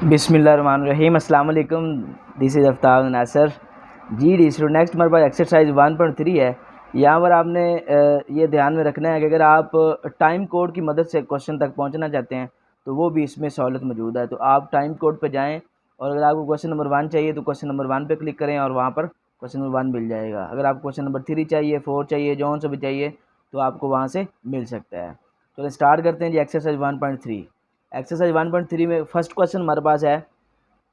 बिस्मिल्लाहिर्रहमानिर्रहीम। अस्सलाम वालेकुम। This is Aftab Nasir. जी डी स्टूडेंट, नेक्स्ट हमारे पास एक्सरसाइज 1.3 है। यहाँ पर आपने ये ध्यान में रखना है कि अगर आप टाइम कोड की मदद से क्वेश्चन तक पहुँचना चाहते हैं तो वो भी इसमें सहूलत मौजूद है। तो आप टाइम कोड पे जाएँ और अगर आपको क्वेश्चन नंबर 1 चाहिए तो क्वेश्चन नंबर 1 पे क्लिक करें और वहाँ पर क्वेश्चन नंबर 1 मिल जाएगा। अगर आपको क्वेश्चन नंबर 3 चाहिए, 4 चाहिए, जौन सा भी चाहिए तो आपको वहाँ से मिल सकता है। तो स्टार्ट करते हैं जी एक्सरसाइज 1.3। एक्सरसाइज 1.3 में फर्स्ट क्वेश्चन हमारे पास है,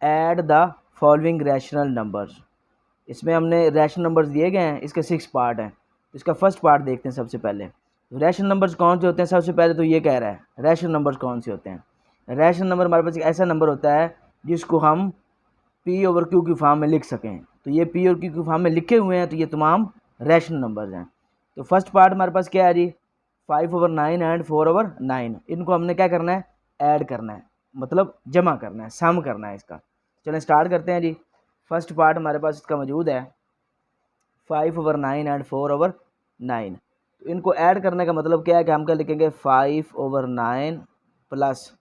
add the following rational numbers. इसमें हमने रैशनल नंबर्स दिए गए हैं, इसके 6 पार्ट हैं। तो इसका फर्स्ट पार्ट देखते हैं सबसे पहले। तो रैशनल नंबर्स कौन से होते हैं? सबसे पहले तो ये कह रहा है रैशनल नंबर्स कौन से होते हैं। रैशनल नंबर हमारे पास एक ऐसा नंबर होता है जिसको हम पी ओवर क्यू की फॉर्म में लिख सकें। तो ये पी और क्यू की फॉर्म में लिखे हुए हैं, तो ये तमाम रैशनल नंबर्स हैं। तो फर्स्ट पार्ट हमारे पास क्या है जी? 5/9 एंड 4/9। इनको हमने क्या करना है? ऐड करना है, मतलब जमा करना है, सम करना है इसका। चलें स्टार्ट करते हैं जी। फर्स्ट पार्ट हमारे पास इसका मौजूद है 5/9 एंड 4/9। तो इनको ऐड करने का मतलब क्या है कि हम क्या लिखेंगे? 5/9 प्लस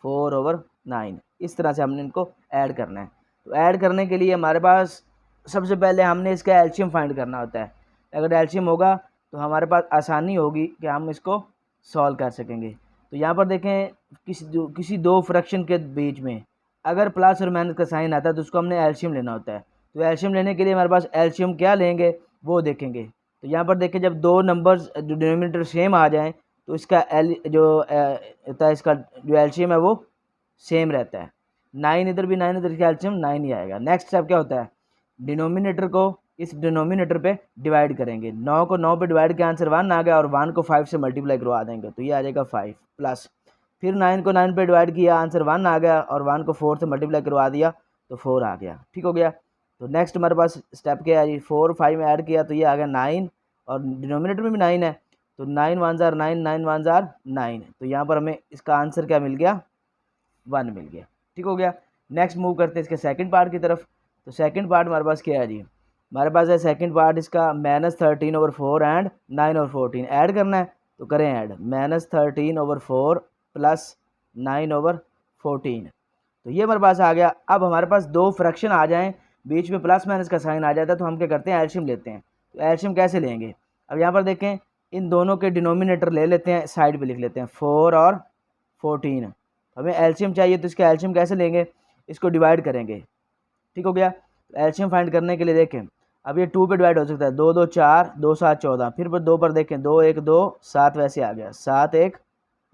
4/9। इस तरह से हमने इनको ऐड करना है। तो ऐड करने के लिए हमारे पास सबसे पहले हमने इसका एलसीएम फाइंड करना होता है। अगर एलसीएम होगा तो हमारे पास आसानी होगी कि हम इसको सॉल्व कर सकेंगे। तो यहाँ पर देखें, किसी दो फ्रैक्शन के बीच में अगर प्लस और माइनस का साइन आता है तो उसको हमने एलसीएम लेना होता है। तो एलसीएम लेने के लिए हमारे पास एलसीएम क्या लेंगे वो देखेंगे। तो यहाँ पर देखें, जब दो नंबर्स जो डिनोमिनेटर सेम आ जाएं तो इसका एल जो होता है, इसका जो एलसीएम है वो सेम रहता है। 9 इधर भी 9 इधर, एलसीएम 9 ही आएगा। नेक्स्ट स्टेप क्या होता है? डिनोमिनेटर को इस डिनोमिनेटर पे डिवाइड करेंगे। 9 को 9 पे डिवाइड किया, आंसर 1 आ गया, और 1 को 5 से मल्टीप्लाई करवा देंगे तो ये आ जाएगा 5 प्लस। फिर 9 को 9 पे डिवाइड किया, आंसर 1 आ गया, और 1 को 4 से मल्टीप्लाई करवा दिया तो 4 आ गया। ठीक हो गया। तो नेक्स्ट हमारे पास स्टेप क्या है जी? 4 5 में ऐड किया तो ये आ गया 9, और डिनोमिनेटर में भी 9 है तो 9 1 जार 9, 9 1 जार 9। तो यहाँ पर हमें इसका आंसर क्या मिल गया? 1 मिल गया। ठीक हो गया। नेक्स्ट मूव करते हैं इसके सेकंड पार्ट की तरफ। तो सेकंड पार्ट हमारे पास क्या है जी? हमारे पास है सेकंड पार्ट इसका -13/4 एंड 9/14 ऐड करना है। तो करें ऐड, -13/4 प्लस 9/14। तो ये हमारे पास आ गया। अब हमारे पास दो फ्रैक्शन आ जाएं, बीच में प्लस माइनस का साइन आ जाता है, तो हम क्या करते हैं? एलसीएम लेते हैं। तो एलसीएम कैसे लेंगे? अब यहाँ पर देखें, इन दोनों के डिनोमिनेटर ले लेते हैं, साइड पे लिख लेते हैं 4 और 14। हमें एलसीएम चाहिए तो इसका एलसीएम कैसे लेंगे? इसको डिवाइड करेंगे। ठीक हो गया। तो एलसीएम फाइंड करने के लिए देखें, अब ये 2 पे डिवाइड हो सकता है, 2 2 4, 2 7 14। फिर पर 2 पर देखें, 2 1 2 7 वैसे आ गया, 7 1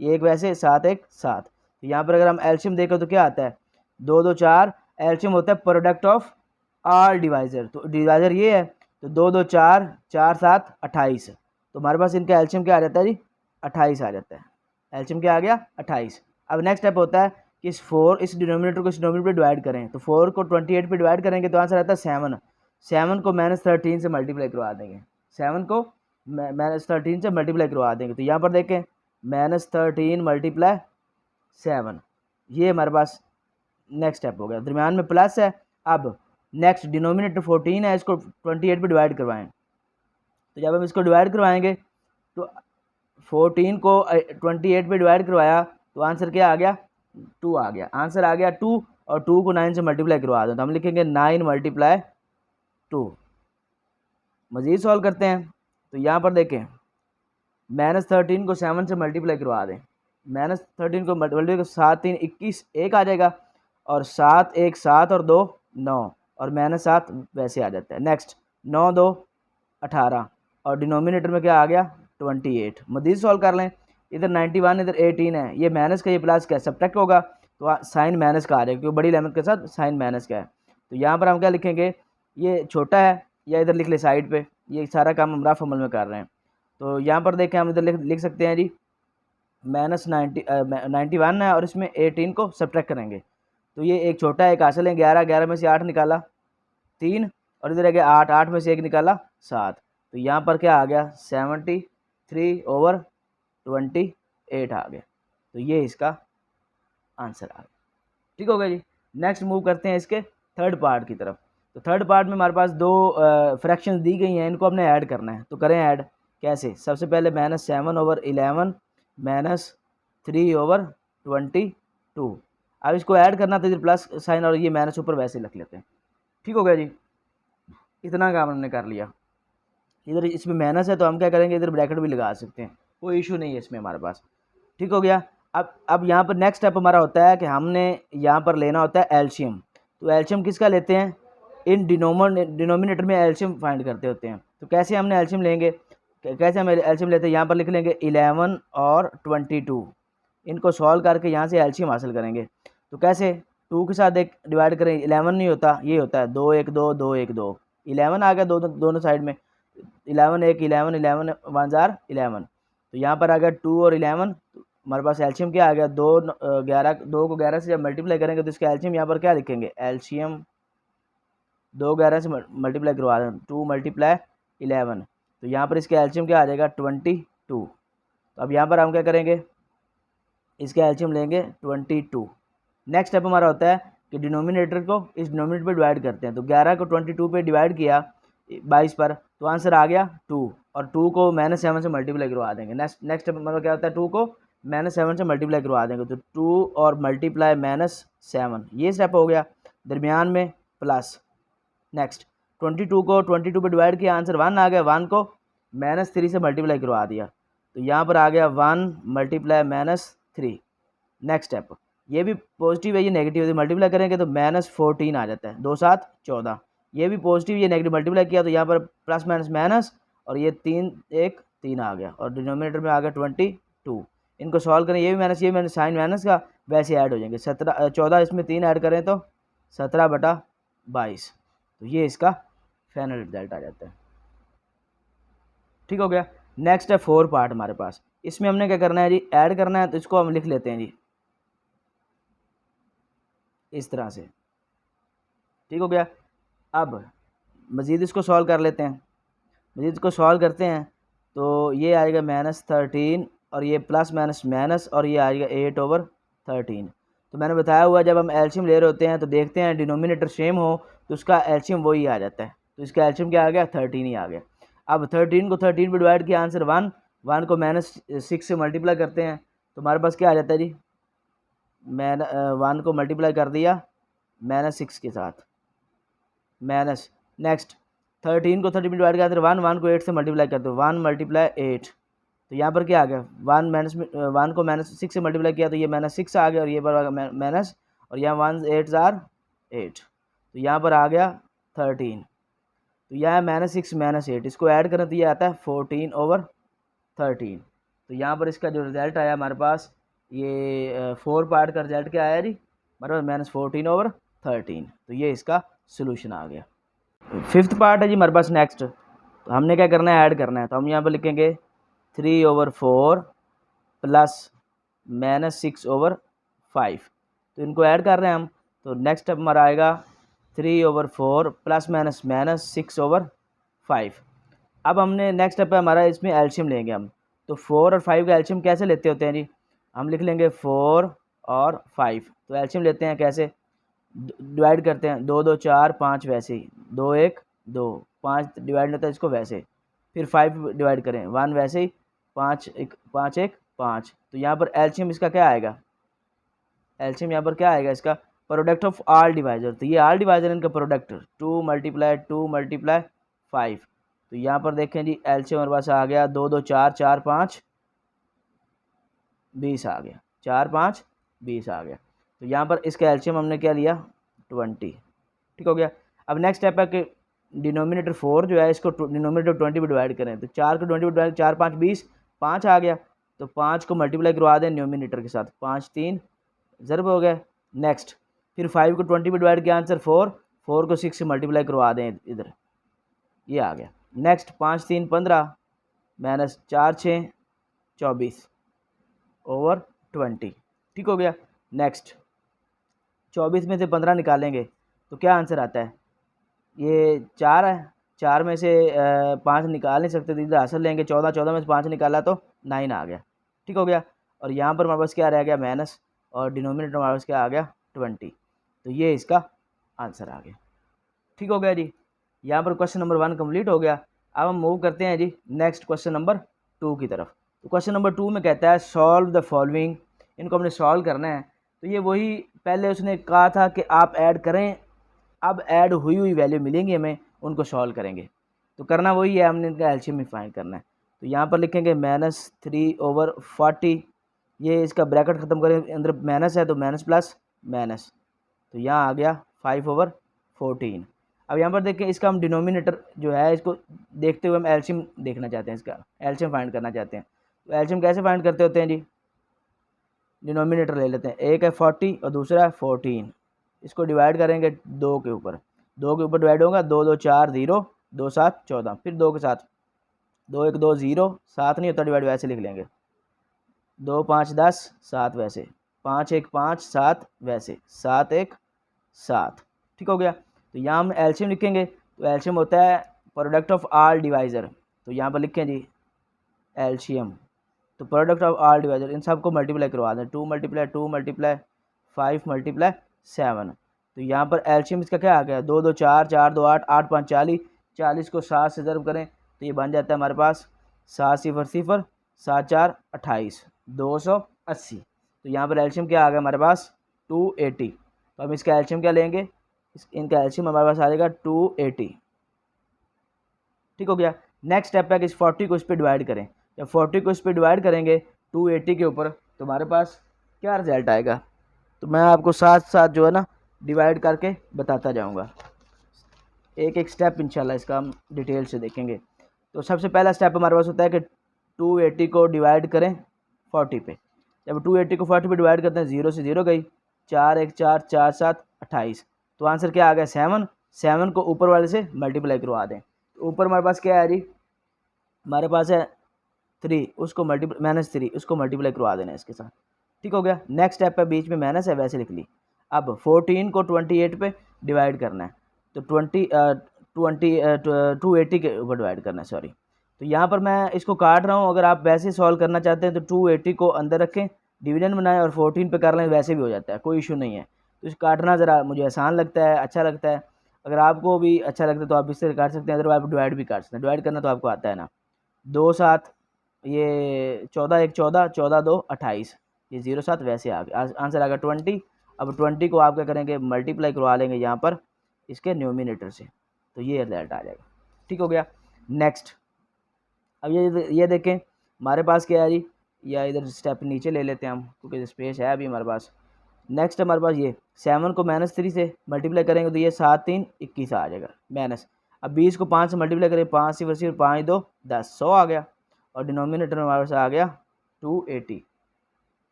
1 वैसे, 7 1 7। तो यहाँ पर अगर हम एलसीएम देखें तो क्या आता है? 2 2 4 एलसीएम होता है प्रोडक्ट ऑफ आल डिवाइजर। तो डिवाइजर ये है, तो 2 2 4 4 7 28। तो हमारे पास इनका एलसीएम क्या आ जाता है जी? 28 आ जाता है। एलसीएम क्या आ गया? 28। अब नेक्स्ट स्टेप होता है कि इस डिनोमिनेटर को इस डिनोमिनेटर पे डिवाइड करें। तो 4 को 28 पे डिवाइड करेंगे तो आंसर आता है 7। 7 को -13 से मल्टीप्लाई करवा देंगे। 7 को -13 से मल्टीप्लाई करवा देंगे। तो यहाँ पर देखें, -13 मल्टीप्लाई 7, ये हमारे पास नेक्स्ट स्टेप हो गया। दरम्यान में प्लस है। अब नेक्स्ट डिनोमिनेटर 14 है, इसको 28 पे डिवाइड करवाएं। तो जब हम इसको डिवाइड करवाएंगे तो 14 को 28 पे डिवाइड करवाया तो आंसर क्या आ गया? 2 आ गया। आंसर आ गया 2, और 2 को 9 से मल्टीप्लाई करवा दो तो हम लिखेंगे 9 × 2। मज़ीद सॉल्व करते हैं। तो यहाँ पर देखें, -13 को 7 से मल्टीप्लाई करवा दें। -13 को मल्टीप्लाई 7 3 21, 1 आ जाएगा, और 7 1 7 और 2 9, और -7 वैसे आ जाता है। नेक्स्ट 9 2 18, और डिनोमिनेटर में क्या आ गया? 28। मज़ीद सॉल्व कर लें। इधर 91, इधर 18 है, ये माइनस का, ये प्लस का, सब्ट्रैक्ट होगा तो साइन माइनस का आ जाएगा, क्योंकि बड़ी लेमत के साथ साइन माइनस का है। तो यहाँ पर हम क्या लिखेंगे? ये छोटा है, या इधर लिख ले साइड पे। ये सारा काम हम रफ अमल में कर रहे हैं। तो यहाँ पर देखें, हम इधर लिख सकते हैं जी -91 है, और इसमें 18 को सब्ट्रैक्ट करेंगे तो ये एक छोटा है, एक हासिल है, 11 11 में से 8 निकाला 3, और इधर आ गया 8 8 में से 1 निकाला 7। तो यहाँ पर क्या आ गया? 73/28 आ गया। तो ये इसका आंसर आ गया। ठीक हो गया जी। नेक्स्ट मूव करते हैं इसके थर्ड पार्ट की तरफ। तो थर्ड पार्ट में हमारे पास दो फ्रैक्शंस दी गई हैं, इनको हमने ऐड करना है। तो करें ऐड। कैसे? सबसे पहले -7/11 -3/22। अब इसको ऐड करना तो इधर प्लस साइन और ये माइनस ऊपर वैसे लिख लेते हैं। ठीक हो गया जी, इतना काम हमने कर लिया। इधर इसमें माइनस है तो हम क्या करेंगे, इधर ब्रैकेट भी लगा सकते हैं, कोई इशू नहीं है इसमें हमारे पास। ठीक हो गया। अब यहाँ पर नेक्स्ट स्टेप हमारा होता है कि हमने यहाँ पर लेना होता है एलसीएम। तो एलसीएम किसका लेते हैं, इन डिनोमिनेटर में एलसीएम फाइंड करते होते हैं। तो कैसे हमने एलसीएम लेंगे, कैसे हम एलसीएम लेते हैं, यहाँ पर लिख लेंगे 11 और 22, इनको सॉल्व करके यहाँ से एलसीएम हासिल करेंगे। तो कैसे, 2 के साथ एक डिवाइड करें, 11 नहीं होता, ये होता है 2 1 2 2 1 2, 11 आ गया दोनों साइड में, 11 1 11 11 1 जार 11। तो यहाँ पर आ गया 2 और 11, हमारे पास एलसीएम क्या आ गया, 2 11, 2 को 11 से जब मल्टीप्लाई करेंगे तो इसका एलसीएम यहाँ पर क्या लिखेंगे, एलसीएम 2 11 से मल्टीप्लाई करवा दें, 2 मल्टीप्लाई 11, तो यहाँ पर इसका एलसीएम क्या आ जाएगा 22। तो अब यहाँ पर हम क्या करेंगे, इसका एलसीएम लेंगे 22। नेक्स्ट स्टेप हमारा होता है कि डिनोमिनेटर को इस डिनोमिनेटर पे डिवाइड करते हैं। तो 11 को 22 पे डिवाइड किया 22 पर, तो आंसर आ गया 2, और 2 को -7 से मल्टीप्लाई करवा देंगे। नेक्स्ट स्टेप हमारा क्या होता है, 2 को -7 से मल्टीप्लाई करवा देंगे, तो 2 और मल्टीप्लाई -7, ये स्टेप हो गया। दरमियान में प्लस, नेक्स्ट 22 को 22 पे डिवाइड किया, आंसर 1 आ गया, 1 को -3 से मल्टीप्लाई करवा दिया, तो यहाँ पर आ गया 1 मल्टीप्लाई -3। नेक्स्ट स्टेप, ये भी पॉजिटिव है, ये नेगेटिव है, मल्टीप्लाई करेंगे तो -14 आ जाता है, 2 7 14, ये भी पॉजिटिव, ये नेगेटिव, मल्टीप्लाई किया तो यहाँ पर प्लस माइनस माइनस, और ये 3 1 3 आ गया, और डिनोमिनेटर में आ गया 22। इनको सॉल्व करें, ये भी माइनस ये माइनस, साइन माइनस का वैसे ऐड हो जाएंगे, 14 इसमें 3 ऐड करें तो 17/22, तो ये इसका फाइनल रिजल्ट आ जाता है। ठीक हो गया। नेक्स्ट है 4 पार्ट हमारे पास, इसमें हमने क्या करना है जी, ऐड करना है, तो इसको हम लिख लेते हैं जी इस तरह से। ठीक हो गया। अब मज़ीद इसको सॉल्व कर लेते हैं, मज़ीद इसको सॉल्व करते हैं तो ये आएगा -13, और ये प्लस माइनस माइनस, और ये आएगा 8/13। तो मैंने बताया हुआ जब हम एलसीएम ले रहे होते हैं तो देखते हैं डिनोमिनेटर सेम हो तो उसका एलसीएम वही आ जाता है, तो इसका एलसीएम क्या आ गया, 13 ही आ गया। अब 13 को 13 पे डिवाइड किया, आंसर 1, 1 को -6 से मल्टीप्लाई करते हैं, तो हमारे पास क्या आ जाता है जी, 1 को मल्टीप्लाई कर दिया -6 के साथ, माइनस, नेक्स्ट 13 को 30 में डिवाइड किया, 1 को 8 से मल्टीप्लाई करते हो, 1 मल्टीप्लाई 8, तो यहाँ पर क्या आ गया, 1 को -6 से मल्टीप्लाई किया तो ये -6 आ गया, और ये पर आ गया माइनस, और यहाँ 1 8 जार 8, तो यहाँ पर आ गया 13, तो यहाँ -6 -8, इसको ऐड करें तो ये आता है 14/13। तो यहाँ पर इसका जो रिज़ल्ट आया हमारे पास, ये 4 पार्ट का रिजल्ट क्या आया जी, हमारे पास -14/13, तो ये इसका सोल्यूशन आ गया। 5th पार्ट है जी हमारे पास नेक्स्ट, तो हमने क्या करना है, ऐड करना है, तो हम यहाँ पर लिखेंगे 3/4 प्लस -6/5, तो इनको ऐड कर रहे हैं हम, तो नेक्स्ट स्टेप हमारा आएगा 3/4 प्लस माइनस 6/5। अब हमने नेक्स्ट स्टेप है हमारा, इसमें एलसीएम लेंगे हम, तो 4 और 5 का एलसीएम कैसे लेते होते हैं जी, हम लिख लेंगे 4 और 5, तो एलसीएम लेते हैं कैसे, डिवाइड करते हैं, 2 2 4 5, वैसे ही 2 1 2 5 डिवाइड होता है इसको वैसे, फिर 5 डिवाइड करें 1, वैसे ही 5 1 5 1 5, तो यहाँ पर एलसीएम इसका क्या आएगा, एलसीएम यहाँ पर क्या आएगा, इसका प्रोडक्ट ऑफ आल डिवाइजर, तो ये आल डिवाइजर इनका प्रोडक्ट 2 × 5, तो यहाँ पर देखें जी एलसीएम हमारे पास आ गया 2 2 4 4 5 20 आ गया, 4 5 20 आ गया, तो यहाँ पर इसका एलसीएम हमने क्या लिया 20। ठीक हो गया। अब नेक्स्ट स्टेप है कि डिनोमिनेटर 4 जो है इसको डिनोमिनेटर 20 पे डिवाइड करें, तो 4 को 20 पे डिवाइड, 4 5 20, 5 आ गया, तो 5 को मल्टीप्लाई करवा दें डिनोमिनेटर के साथ, 5 3 ज़रब हो गए। नेक्स्ट फिर 5 को 20 पे डिवाइड किया, आंसर 4, 4 को 6 से मल्टीप्लाई करवा दें इधर, ये आ गया। Next 5 3 15 minus 4 6 24/20। ठीक हो गया। नेक्स्ट 24 में से 15 निकालेंगे तो क्या आंसर आता है, ये 4 है, 4 में से 5 निकाल नहीं सकते तो इधर आंसर लेंगे 14, 14 में से 5 निकाला तो 9 आ गया। ठीक हो गया। और यहाँ पर हमारे पास क्या रह गया, माइनस, और डिनोमिनेटर हमारे पास क्या आ गया 20, तो ये इसका आंसर आ गया। ठीक हो गया जी, यहाँ पर क्वेश्चन नंबर 1 कंप्लीट हो गया। अब हम मूव करते हैं जी नेक्स्ट क्वेश्चन नंबर 2 की तरफ। तो क्वेश्चन नंबर 2 में कहता है सॉल्व द फॉलोइंग, इनको हमने सॉल्व करना है। तो ये वही पहले उसने कहा था कि आप ऐड करें, अब ऐड हुई हुई वैल्यू मिलेंगी हमें, उनको सॉल्व करेंगे। तो करना वही है, हमने इनका एलसीएम ही फाइंड करना है। तो यहाँ पर लिखेंगे -3/40, ये इसका ब्रैकेट ख़त्म करें, अंदर माइनस है तो माइनस प्लस माइनस, तो यहाँ आ गया 5/14। अब यहाँ पर देखें, इसका हम डिनोमिनेटर जो है इसको देखते हुए हम एलसीएम देखना चाहते हैं, इसका एलसीएम फाइंड करना चाहते हैं। तो एलसीएम कैसे फाइंड करते होते हैं जी, डिनोमिनेटर ले लेते हैं, एक है 40 और दूसरा है 14, इसको डिवाइड करेंगे 2 के ऊपर, 2 के ऊपर डिवाइड होगा, 2 2 4 0, 2 7 14, फिर 2 के साथ 2 1 2 0, 7 नहीं होता डिवाइड, वैसे लिख लेंगे, 2 5 10 7 वैसे, 5 1 5 7 वैसे, 7 1 7, ठीक हो गया। तो यहाँ हम एलसीएम लिखेंगे, तो एलसीएम होता है प्रोडक्ट ऑफ ऑल डिवाइज़र, तो यहाँ पर लिखें जी एलसीएम, तो प्रोडक्ट ऑफ ऑल डिवाइजर, इन सबको मल्टीप्लाई करवा दें, 2 × 2 × 5 × 7, तो यहाँ पर एलसीएम इसका क्या आ गया, 2 2 4 4 2 8 8 5 40, 40 को 7 से ज़र्ब करें तो ये बन जाता है हमारे पास 7 0 0 7 4 28, 280। तो यहाँ पर एलसीएम क्या आ गया हमारे पास 280, तो हम इसका एलसीएम क्या लेंगे, इनका एलसीएम हमारे पास आ जाएगा 280, ठीक हो गया। नेक्स्ट स्टेप है कि इस 40 को इस पर डिवाइड करें, जब 40 को इस पर डिवाइड करेंगे 280 के ऊपर, तो हमारे पास क्या रिजल्ट आएगा, तो मैं आपको साथ साथ जो है ना डिवाइड करके बताता जाऊंगा, एक एक स्टेप इंशाल्लाह इसका हम डिटेल से देखेंगे। तो सबसे पहला स्टेप हमारे पास होता है कि 280 को डिवाइड करें 40 पे, जब 280 को 40 पे डिवाइड करते हैं, 0 से 0 गई, 4 1 4 4 7 28, तो आंसर क्या आ गया 7, 7 को ऊपर वाले से मल्टीप्लाई करवा दें, तो ऊपर हमारे पास क्या है जी, हमारे पास है 3, उसको -3 उसको मल्टीप्लाई करवा देना है इसके साथ, ठीक हो गया। नेक्स्ट स्टेप है, बीच में माइनस है वैसे लिख ली। अब 14 को 28 पे डिवाइड करना है, तो 280 के ऊपर डिवाइड करना है, सॉरी। तो यहाँ पर मैं इसको काट रहा हूँ, अगर आप वैसे सॉल्व करना चाहते हैं तो 280 को अंदर रखें, डिवीजन बनाएं और 14 पे कर लें, वैसे भी हो जाता है, कोई इशू नहीं है। तो इस काटना ज़रा मुझे आसान लगता है, अच्छा लगता है, अगर आपको भी अच्छा लगता है तो आप इससे काट सकते हैं, अदरवाइज आप डिवाइड भी काट सकते हैं, डिवाइड करना तो आपको आता है ना। 2 7, ये 14 1 14, 14 2 28, ये 0 7 वैसे आ गया, आंसर आ गया 20। अब 20 को आप क्या करेंगे, मल्टीप्लाई करवा लेंगे यहाँ पर इसके न्यूमिनेटर से, तो ये रिजल्ट आ जाएगा, ठीक हो गया। नेक्स्ट, अब ये देखें हमारे पास क्या है जी, या इधर स्टेप नीचे ले लेते हैं हम, क्योंकि स्पेस है अभी हमारे पास। नेक्स्ट हमारे पास ये 7 को -3 से मल्टीप्लाई करेंगे तो ये 7 3 21 आ जाएगा माइनस। अब 20 को 5 से मल्टीप्लाई करें, 5 0 0 5 2 10, 100 आ गया, और डिनोमिनेटर हमारे पास आ गया 280,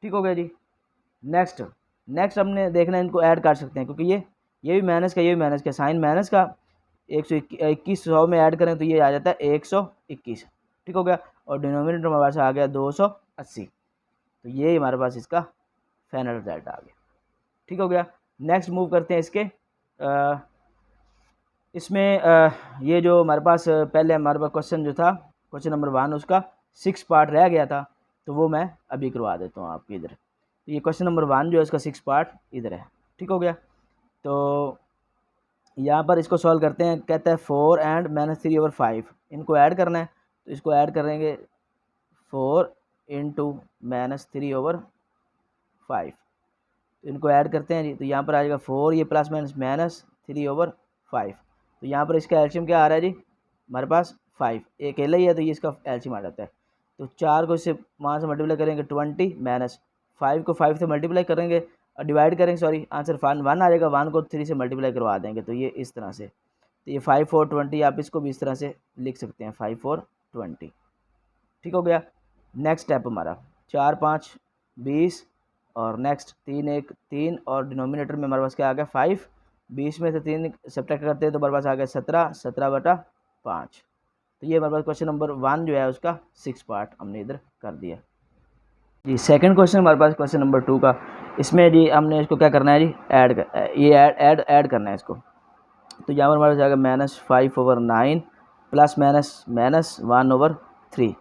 ठीक हो गया जी। नेक्स्ट नेक्स्ट हमने देखना है, इनको ऐड कर सकते हैं, क्योंकि ये भी माइनस का, ये भी माइनस का, साइन माइनस का, 121 100 में ऐड करें तो ये आ जाता है 121, ठीक हो गया, और डिनोमिनेटर हमारे पास आ गया 280, तो ये हमारे पास इसका फाइनल रिजल्ट आ गया, ठीक हो गया। नेक्स्ट मूव करते हैं इसके इसमें ये जो हमारे पास पहले हमारे पास क्वेश्चन जो था, क्वेश्चन नंबर 1, उसका 6 पार्ट रह गया था, तो वो मैं अभी करवा देता हूँ आपके इधर। तो ये क्वेश्चन नंबर 1 जो है इसका 6 पार्ट इधर है, ठीक हो गया। तो यहाँ पर इसको सॉल्व करते हैं, कहता है 4 एंड -3/5, इनको ऐड करना है, तो इसको ऐड करेंगे 4 × -3/5, तो इनको ऐड करते हैं जी, तो यहाँ पर आ जाएगा 4, ये प्लस माइनस -3/5, तो यहाँ पर इसका एलसीएम क्या आ रहा है जी, हमारे पास 5, एक अकेला ही है तो ये इसका एलसीएम आ जाता है। तो 4 को इससे वहाँ से मल्टीप्लाई करेंगे 20, माइनस 5 को 5 से मल्टीप्लाई करेंगे और डिवाइड करेंगे, सॉरी आंसर 1 आ जाएगा, 1 को 3 से मल्टीप्लाई करवा देंगे, तो ये इस तरह से, तो ये 5 4 20, आप इसको भी इस तरह से लिख सकते हैं, 5 4 20, ठीक हो गया। नेक्स्ट स्टेप हमारा 4 5 20, और नेक्स्ट 3 1 3, और डिनोमिनेटर में हमारे पास क्या आ गया 5, 20 में से 3 सब्ट्रैक्ट करते हैं तो हमारे पास आ गया 17, 17/5। तो ये हमारे पास क्वेश्चन नंबर 1 जो है उसका 6 पार्ट हमने इधर कर दिया जी। सेकंड क्वेश्चन हमारे पास क्वेश्चन नंबर 2 का, इसमें जी हमने इसको क्या करना है जी, ऐड करना है इसको। तो यहाँ पर हमारे पास आएगा -5/9 प्लस माइनस 1/3।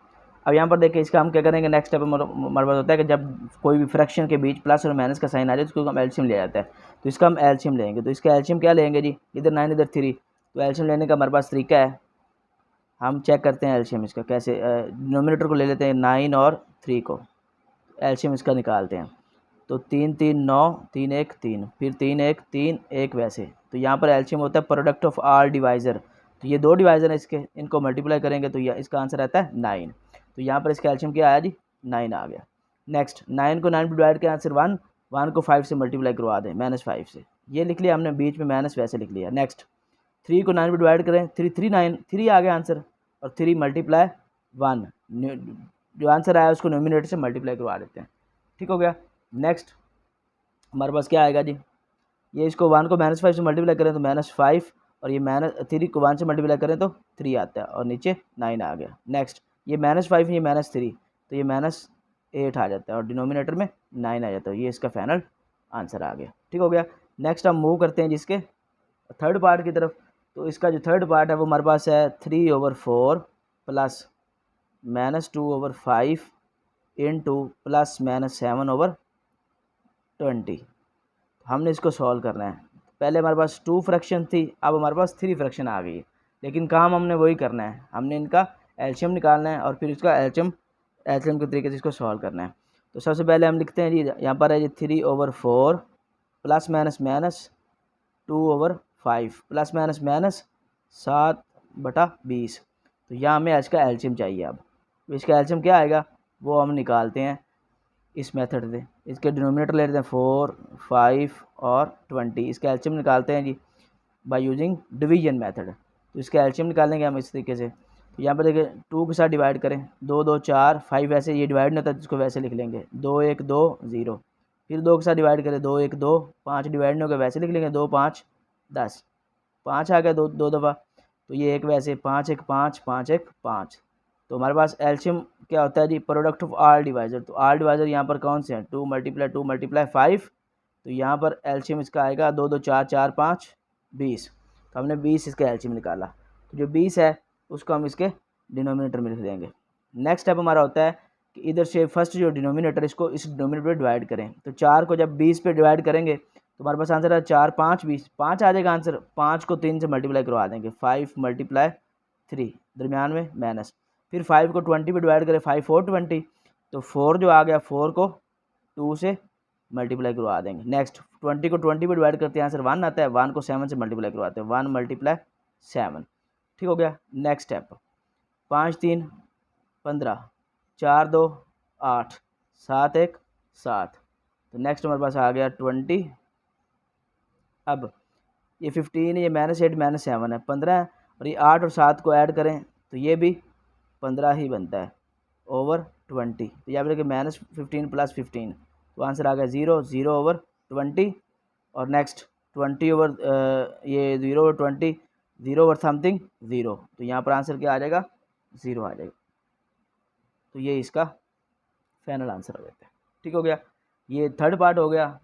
अब यहाँ पर देखिए इसका हम क्या करेंगे, नेक्स्ट स्टेप हमारे पास होता है कि जब कोई भी फ्रैक्शन के बीच प्लस और माइनस का साइन आ जाए तो उसको हम एलसीएम ले जाता है, तो इसका हम एलसीएम लेंगे। तो इसका एलसीएम क्या लेंगे जी, इधर 9 इधर 3, तो एलसीएम लेने का हमारे पास तरीका है, हम चेक करते हैं एलसीएम इसका कैसे, डिनोमिनेटर को ले लेते हैं 9 और 3 को, एलसीएम इसका निकालते हैं। तो 3 3 9, 3 1 3, फिर 3 1 3 1 वैसे। तो यहाँ पर एलसीएम होता है प्रोडक्ट ऑफ आल डिवाइज़र। तो ये 2 डिवाइज़र है इसके, इनको मल्टीप्लाई करेंगे तो ये इसका आंसर आता है 9। तो यहाँ पर इसका एलसीएम क्या आया जी? 9 आ गया। नेक्स्ट 9 को 9 पे डिवाइड किया आंसर 1, 1 को 5 से मल्टीप्लाई करवा दें -5 से, ये लिख लिया हमने, बीच में माइनस वैसे लिख लिया। नेक्स्ट 3 को 9 पे डिवाइड करें, 3 3 9, 3 आ गया आंसर, और 3 मल्टीप्लाई 1, जो आंसर आया उसको नोमिनेटर से मल्टीप्लाई करवा देते हैं। ठीक हो गया। नेक्स्ट हमारे पास क्या आएगा जी? ये इसको 1 को -5 से मल्टीप्लाई करें तो -5, और ये -3 को 1 से मल्टीप्लाई करें तो 3 आता है, और नीचे 9 आ गया। नेक्स्ट ये -5 ये -3, तो ये -8 आ जाता है, और डिनोमिनेटर में 9 आ जाता है। ये इसका फाइनल आंसर आ गया। ठीक हो गया। नेक्स्ट हम मूव करते हैं जिसके थर्ड पार्ट की तरफ। तो इसका जो थर्ड पार्ट है वो हमारे पास है 3/4 प्लस -2/5 इंटू प्लस -7/20। हमने इसको सॉल्व करना है। पहले हमारे पास 2 फ्रैक्शन थी, अब हमारे पास 3 फ्रैक्शन आ गई है, लेकिन काम हमने वही करना है, हमने इनका एलसीएम निकालना है और फिर इसका एलसीएम के तरीके से इसको सॉल्व करना है। तो सबसे पहले हम लिखते हैं जी, यहाँ पर है जी 3/4 प्लस माइनस 2/5 प्लस माइनस 7/20। तो यहाँ हमें इसका एलसीएम चाहिए। अब इसका एलसीएम क्या आएगा वो हम निकालते हैं इस मेथड से। इसके डिनोमिनेटर ले लेते हैं 4, 5 और 20। इसका एलसीएम निकालते हैं जी बाय यूजिंग डिवीजन मेथड। तो इसका एलसीएम निकालेंगे हम इस तरीके से। तो यहाँ पर देखिए 2 के साथ डिवाइड करें, 2 2 4, 5 वैसे ये डिवाइड नहीं होता जिसको वैसे लिख लेंगे, 2 1 2 0। फिर 2 के साथ डिवाइड करें, 2 1 2, 5 डिवाइड नहीं होगा वैसे लिख लेंगे, 2 5 10, 5 आ गया दो दफ़ा। तो ये एक वैसे 5 1 5, 5 1 5। तो हमारे पास एलसीएम क्या होता है जी? Product of all divisor. तो आल डिवाइज़र यहाँ पर कौन से हैं? 2 × 5। तो यहाँ पर एलसीएम इसका आएगा 2 2 4 4 5 20। तो हमने 20 इसका एलसीएम निकाला। तो जो 20 है उसको हम इसके डिनोमिनेटर में लिख देंगे। नेक्स्ट स्टेप हमारा होता है कि इधर से फर्स्ट जो डिनोमिनेटर इसको इस डिनोमिनेटर पे डिवाइड करें। तो 4 को जब 20 पे डिवाइड करेंगे तो हमारे पास आंसर है 4 5 20, 5 आ जाएगा आंसर। 5 को 3 से मल्टीप्लाई करवा देंगे, 5 × 3, दरमियान में माइनस। फिर 5 को 20 पे डिवाइड करें, 5 4 20, तो 4 जो आ गया 4 को 2 से मल्टीप्लाई करवा देंगे। नेक्स्ट 20 को 20 पे डिवाइड करते हैं, आंसर 1 आता है, 1 को 7 से मल्टीप्लाई करवाते हैं, 1 × 7। ठीक हो गया। Next step 5 3 15, 4 2 8, 7 1 7। तो नेक्स्ट हमारे पास आ गया 20। अब ये 15 है, ये -8 -7 है, 15 है, और ये 8 और 7 को ऐड करें तो ये भी 15 ही बनता है ओवर 20। तो यहाँ पर -15 + 15, तो आंसर आ गया 0 0/20। और नेक्स्ट 20 ओवर ये 0/20, 0/समथिंग 0। तो यहाँ पर आंसर क्या आ जाएगा? 0 आ जाएगा। तो ये इसका फाइनल आंसर हो जाता है। ठीक हो गया। ये थर्ड पार्ट हो गया।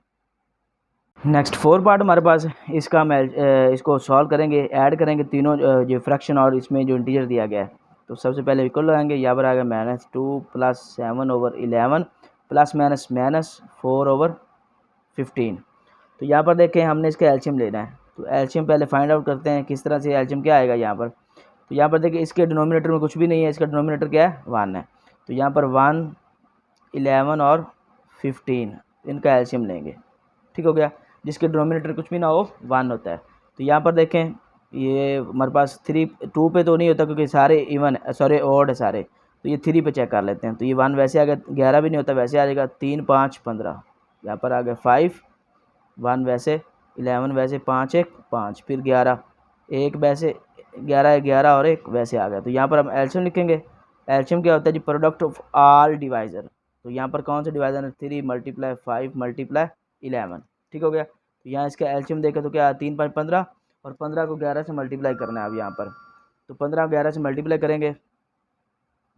नेक्स्ट 4 पार्ट हमारे पास है, इसका हम इसको सॉल्व करेंगे, ऐड करेंगे तीनों जो फ्रैक्शन और इसमें जो इंटीजर दिया गया है। तो सबसे पहले इक्वल लगाएंगे, यहाँ पर आ गया -2 + 7/11 प्लस -4/15। तो यहाँ पर देखें हमने इसका एलसीएम लेना है। तो एलसीएम पहले फाइंड आउट करते हैं किस तरह से, एलसीएम क्या आएगा यहाँ पर। तो यहाँ पर देखिए इसके डिनोमिनेटर में कुछ भी नहीं है, इसका डिनोमिनेटर क्या है? 1 है। तो यहाँ पर 1 11 और 15 इनका एलसीएम लेंगे। ठीक हो गया। जिसके डिनोमिनेटर कुछ भी ना हो 1 होता है। तो यहाँ पर देखें ये हमारे पास 3 2 पे तो नहीं होता क्योंकि सारे इवन सॉरी ऑड है सारे। तो ये 3 पे चेक कर लेते हैं। तो ये 1 वैसे आ गया, 11 भी नहीं होता वैसे आ जाएगा, 3 5 15। यहाँ पर आ गया 5, 1 वैसे, 11 वैसे, 5 1 5, फिर 11 1 वैसे, 11 11 और 1 वैसे आ गया। तो यहाँ पर हम एलसीएम लिखेंगे। एलसीएम क्या होता है जी? Product of all divisor. तो यहाँ पर कौन सा डिवाइज़र है? 3 × 5 × 11। ठीक हो गया। तो यहाँ इसका एलसीएम देखें तो क्या 3 5 15, और 15 को 11 से मल्टीप्लाई करना है अब यहाँ पर। तो 15 को 11 से मल्टीप्लाई करेंगे,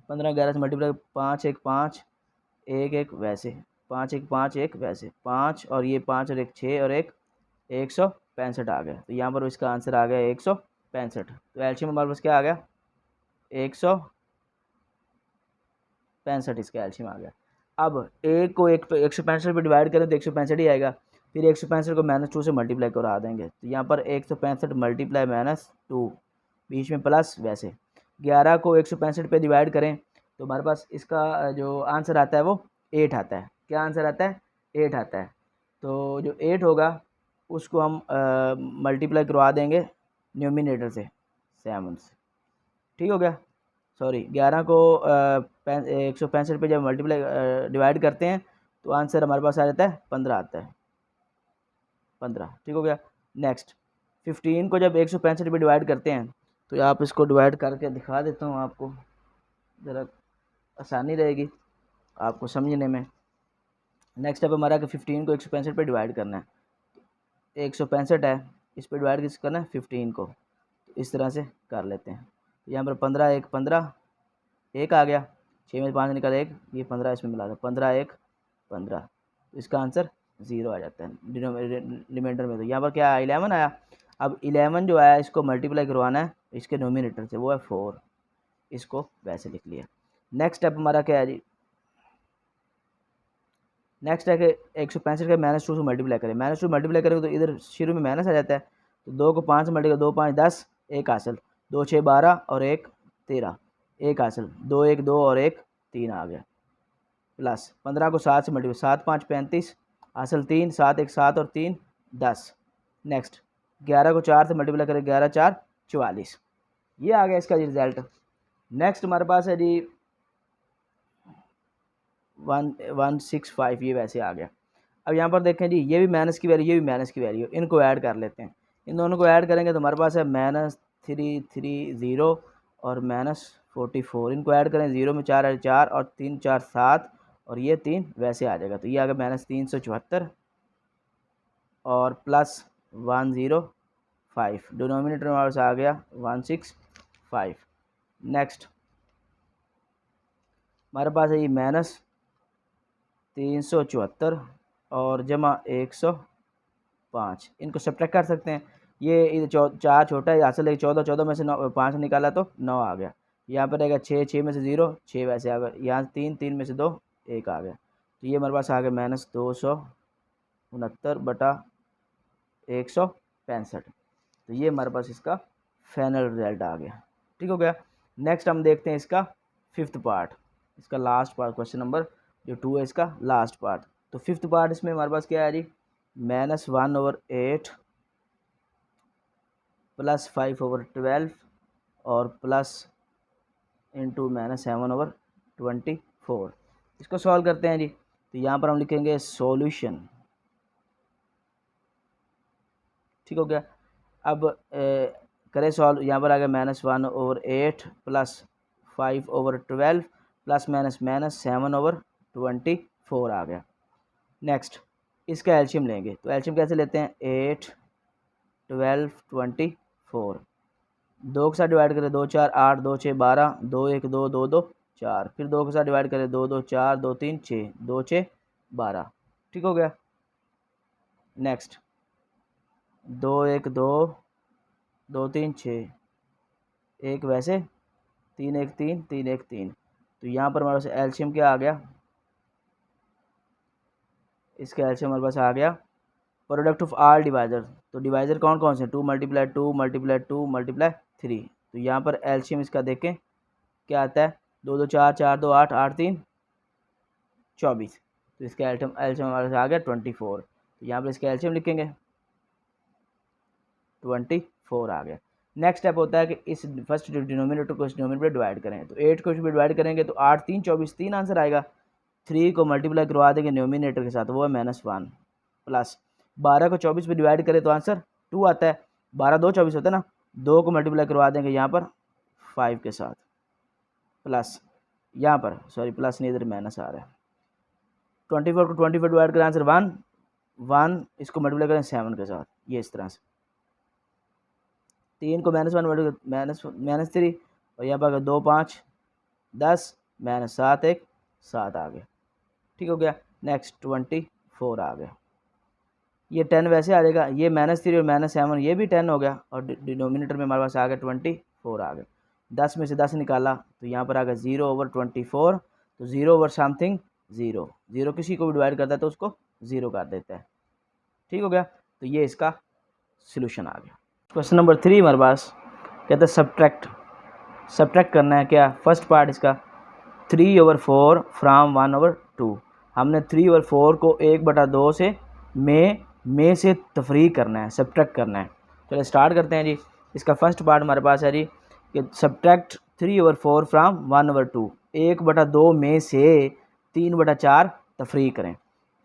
15 को 11 से मल्टीप्लाई, 5 1 5 1 1 वैसे, 5 1 5 1 वैसे, 5 और ये 5 और 1 6 और 1 165 आ गया। तो यहाँ पर इसका आंसर आ गया 165। तो एलसीएम हमारे पास क्या आ गया? 165 इसका एलसीएम आ गया। अब एक को 165 पे डिवाइड करें तो 165 ही आएगा। फिर 165 को -2 से मल्टीप्लाई करा देंगे। तो यहाँ पर 165 × -2, बीच में प्लस वैसे। 11 को 165 पे डिवाइड करें तो हमारे पास इसका जो आंसर आता है वो 8 आता है। क्या आंसर आता है? 8 आता है। तो जो 8 होगा उसको हम मल्टीप्लाई करवा देंगे न्यूमिनेटर से 7 से। ठीक हो गया। सॉरी 11 को 165 पे जब मल्टीप्लाई डिवाइड करते हैं तो आंसर हमारे पास आ जाता है 15 आता है, 15। ठीक हो गया। नेक्स्ट 15 को जब 165 पे डिवाइड करते हैं तो आप इसको डिवाइड करके दिखा देता हूँ आपको, ज़रा आसानी रहेगी आपको समझने में। नेक्स्ट स्टेप हमारा कि 15 को 165 पे डिवाइड करना है। 165 है, इस पर डिवाइड किस करना है 15 को, तो इस तरह से कर लेते हैं। यहाँ पर 15 1 15 1 आ गया, 6 में 5 निकला 1, ये 15 इसमें मिला था, 15 1 15, तो इसका आंसर 0 आ जाता है रिमाइंडर में। तो यहाँ पर क्या आया 11 आया। अब 11 जो आया इसको मल्टीप्लाई करवाना है इसके नोमिनेटर से, वो है 4, इसको वैसे लिख लिया। नेक्स्ट स्टेप हमारा क्या है जी, नेक्स्ट है कि 165 का -2 से मल्टीप्लाई करें। -2 मल्टीप्लाई करेंगे तो इधर शुरू में माइनस आ जाता है, तो 2 को 5 से मल्टीप्लाई, 2 5 10, 1 हासिल, 2 6 12 और 1 13, 1 हासिल, 2 1 2 और 1 3 आ गया। प्लस 15 को 7 से मल्टीप्लाई, 7 5 35 हासिल 3, 7 1 7 और 3 10। नेक्स्ट 11 को 4 से मल्टीप्लाई करें, 11 4 44, ये आ गया इसका रिजल्ट। नेक्स्ट हमारे पास है जी 165, ये वैसे आ गया। अब यहाँ पर देखें जी, ये भी माइनस की वैल्यू, ये भी माइनस की वैल्यू, इनको ऐड कर लेते हैं। इन दोनों को ऐड करेंगे तो हमारे पास है -330 और -44, इनको ऐड करें, 0 में 4 है 4 और 3 4 7 और ये 3 वैसे आ जाएगा। तो ये आ गया -374 और +105, डिनोमिनेटर में हमारे पास आ गया 165। नेक्स्ट हमारे पास है ये -374 और जमा 105, इनको सब्ट्रैक्ट कर सकते हैं। ये इधर 4 छोटा है, हासिल है 14, 14 में से 5 निकाला तो 9 आ गया। यहाँ पर रहेगा 6, 6 में से 0 6 वैसे आ गया। यहाँ 3, 3 में से 2 1 आ गया। तो ये हमारे पास आ गया -269/165। तो ये हमारे पास इसका फाइनल रिजल्ट आ गया। ठीक हो गया। नेक्स्ट हम देखते हैं इसका 5th पार्ट, इसका लास्ट पार्ट, क्वेश्चन नंबर जो 2 है इसका लास्ट पार्ट। तो 5th पार्ट इसमें हमारे पास क्या है जी, -1/8 + 5/12 और प्लस इंटू -7/24। इसको सॉल्व करते हैं जी। तो यहाँ पर हम लिखेंगे सॉल्यूशन। ठीक हो गया। अब करें सॉल्व, यहाँ पर आ गया -1/8 + 5/12 प्लस -7/24 आ गया। नेक्स्ट इसका एलसीएम लेंगे, तो एलसीएम कैसे लेते हैं, 8 12 24, 2 के साथ डिवाइड करें 2 4 8, 2 6 12, 2 1 2 2 2 4, फिर 2 के साथ डिवाइड करें 2 2 4, 2 3 6, 2 6 12। ठीक हो गया। नेक्स्ट 2 1 2 2 3 6, 1 वैसे, 3 1 3 3 1 3। तो यहाँ पर हमारे पास एलसीएम क्या आ गया, इसका एलसीएम हमारे पास आ गया प्रोडक्ट ऑफ आल डिवाइजर। तो डिवाइजर कौन कौन से, 2 × 2 × 2 × 3। तो यहाँ पर एलसीएम इसका देखें क्या आता है, 2 2 4 4 2 8 8 3 24। तो इसका एलसीएम हमारे पास आ गया 24। तो यहाँ पर इसका एलसीएम लिखेंगे 24 आ गया। नेक्स्ट स्टेप होता है कि इस फर्स्ट डिनोमिनेटर को इस डिनोमिनेटर पर डिवाइड करें। तो 8 को इस पर डिवाइड करेंगे तो 8 3 24, 3 आंसर आएगा। 3 को मल्टीप्लाई करवा देंगे न्यूमिनेटर के साथ, वो है -1, प्लस 12 को 24 पे डिवाइड करें तो आंसर 2 आता है। 12 2 24 होता है ना, 2 को मल्टीप्लाई करवा देंगे यहाँ पर 5 के साथ, प्लस यहाँ पर सॉरी प्लस नहीं, इधर माइनस आ रहा है। 24 को 24 डिवाइड करें आंसर 1 1, इसको मल्टीप्लाई करें 7 के साथ, ये इस तरह से। 3 को -1 -3 और यहाँ पर 2 5 10 -7 1 7 आ गया। ठीक हो गया। नेक्स्ट 24 आ गया। ये 10 वैसे आ जाएगा, ये -3 और -7 ये भी 10 हो गया और डिनोमिनेटर में हमारे पास आ गया 24 आ गया। 10 में से 10 निकाला तो यहाँ पर आ गया 0/24। तो 0/समथिंग 0, 0 किसी को भी डिवाइड करता है तो उसको 0 कर देता है। ठीक हो गया। तो ये इसका सलूशन आ गया। क्वेश्चन नंबर 3 हमारे पास कहते हैं सब्ट्रैक्ट करना है क्या, फर्स्ट पार्ट इसका 3/4 फ्राम 1/2। हमने 3 और 4 को 1/2 से में से तफरीक करना है, सब्ट्रैक्ट करना है। चलो स्टार्ट करते हैं जी। इसका फर्स्ट पार्ट हमारे पास है जी कि सब्ट्रैक्ट 3/4 फ्राम 1/2, 1/2 में से 3/4 तफरीक करें।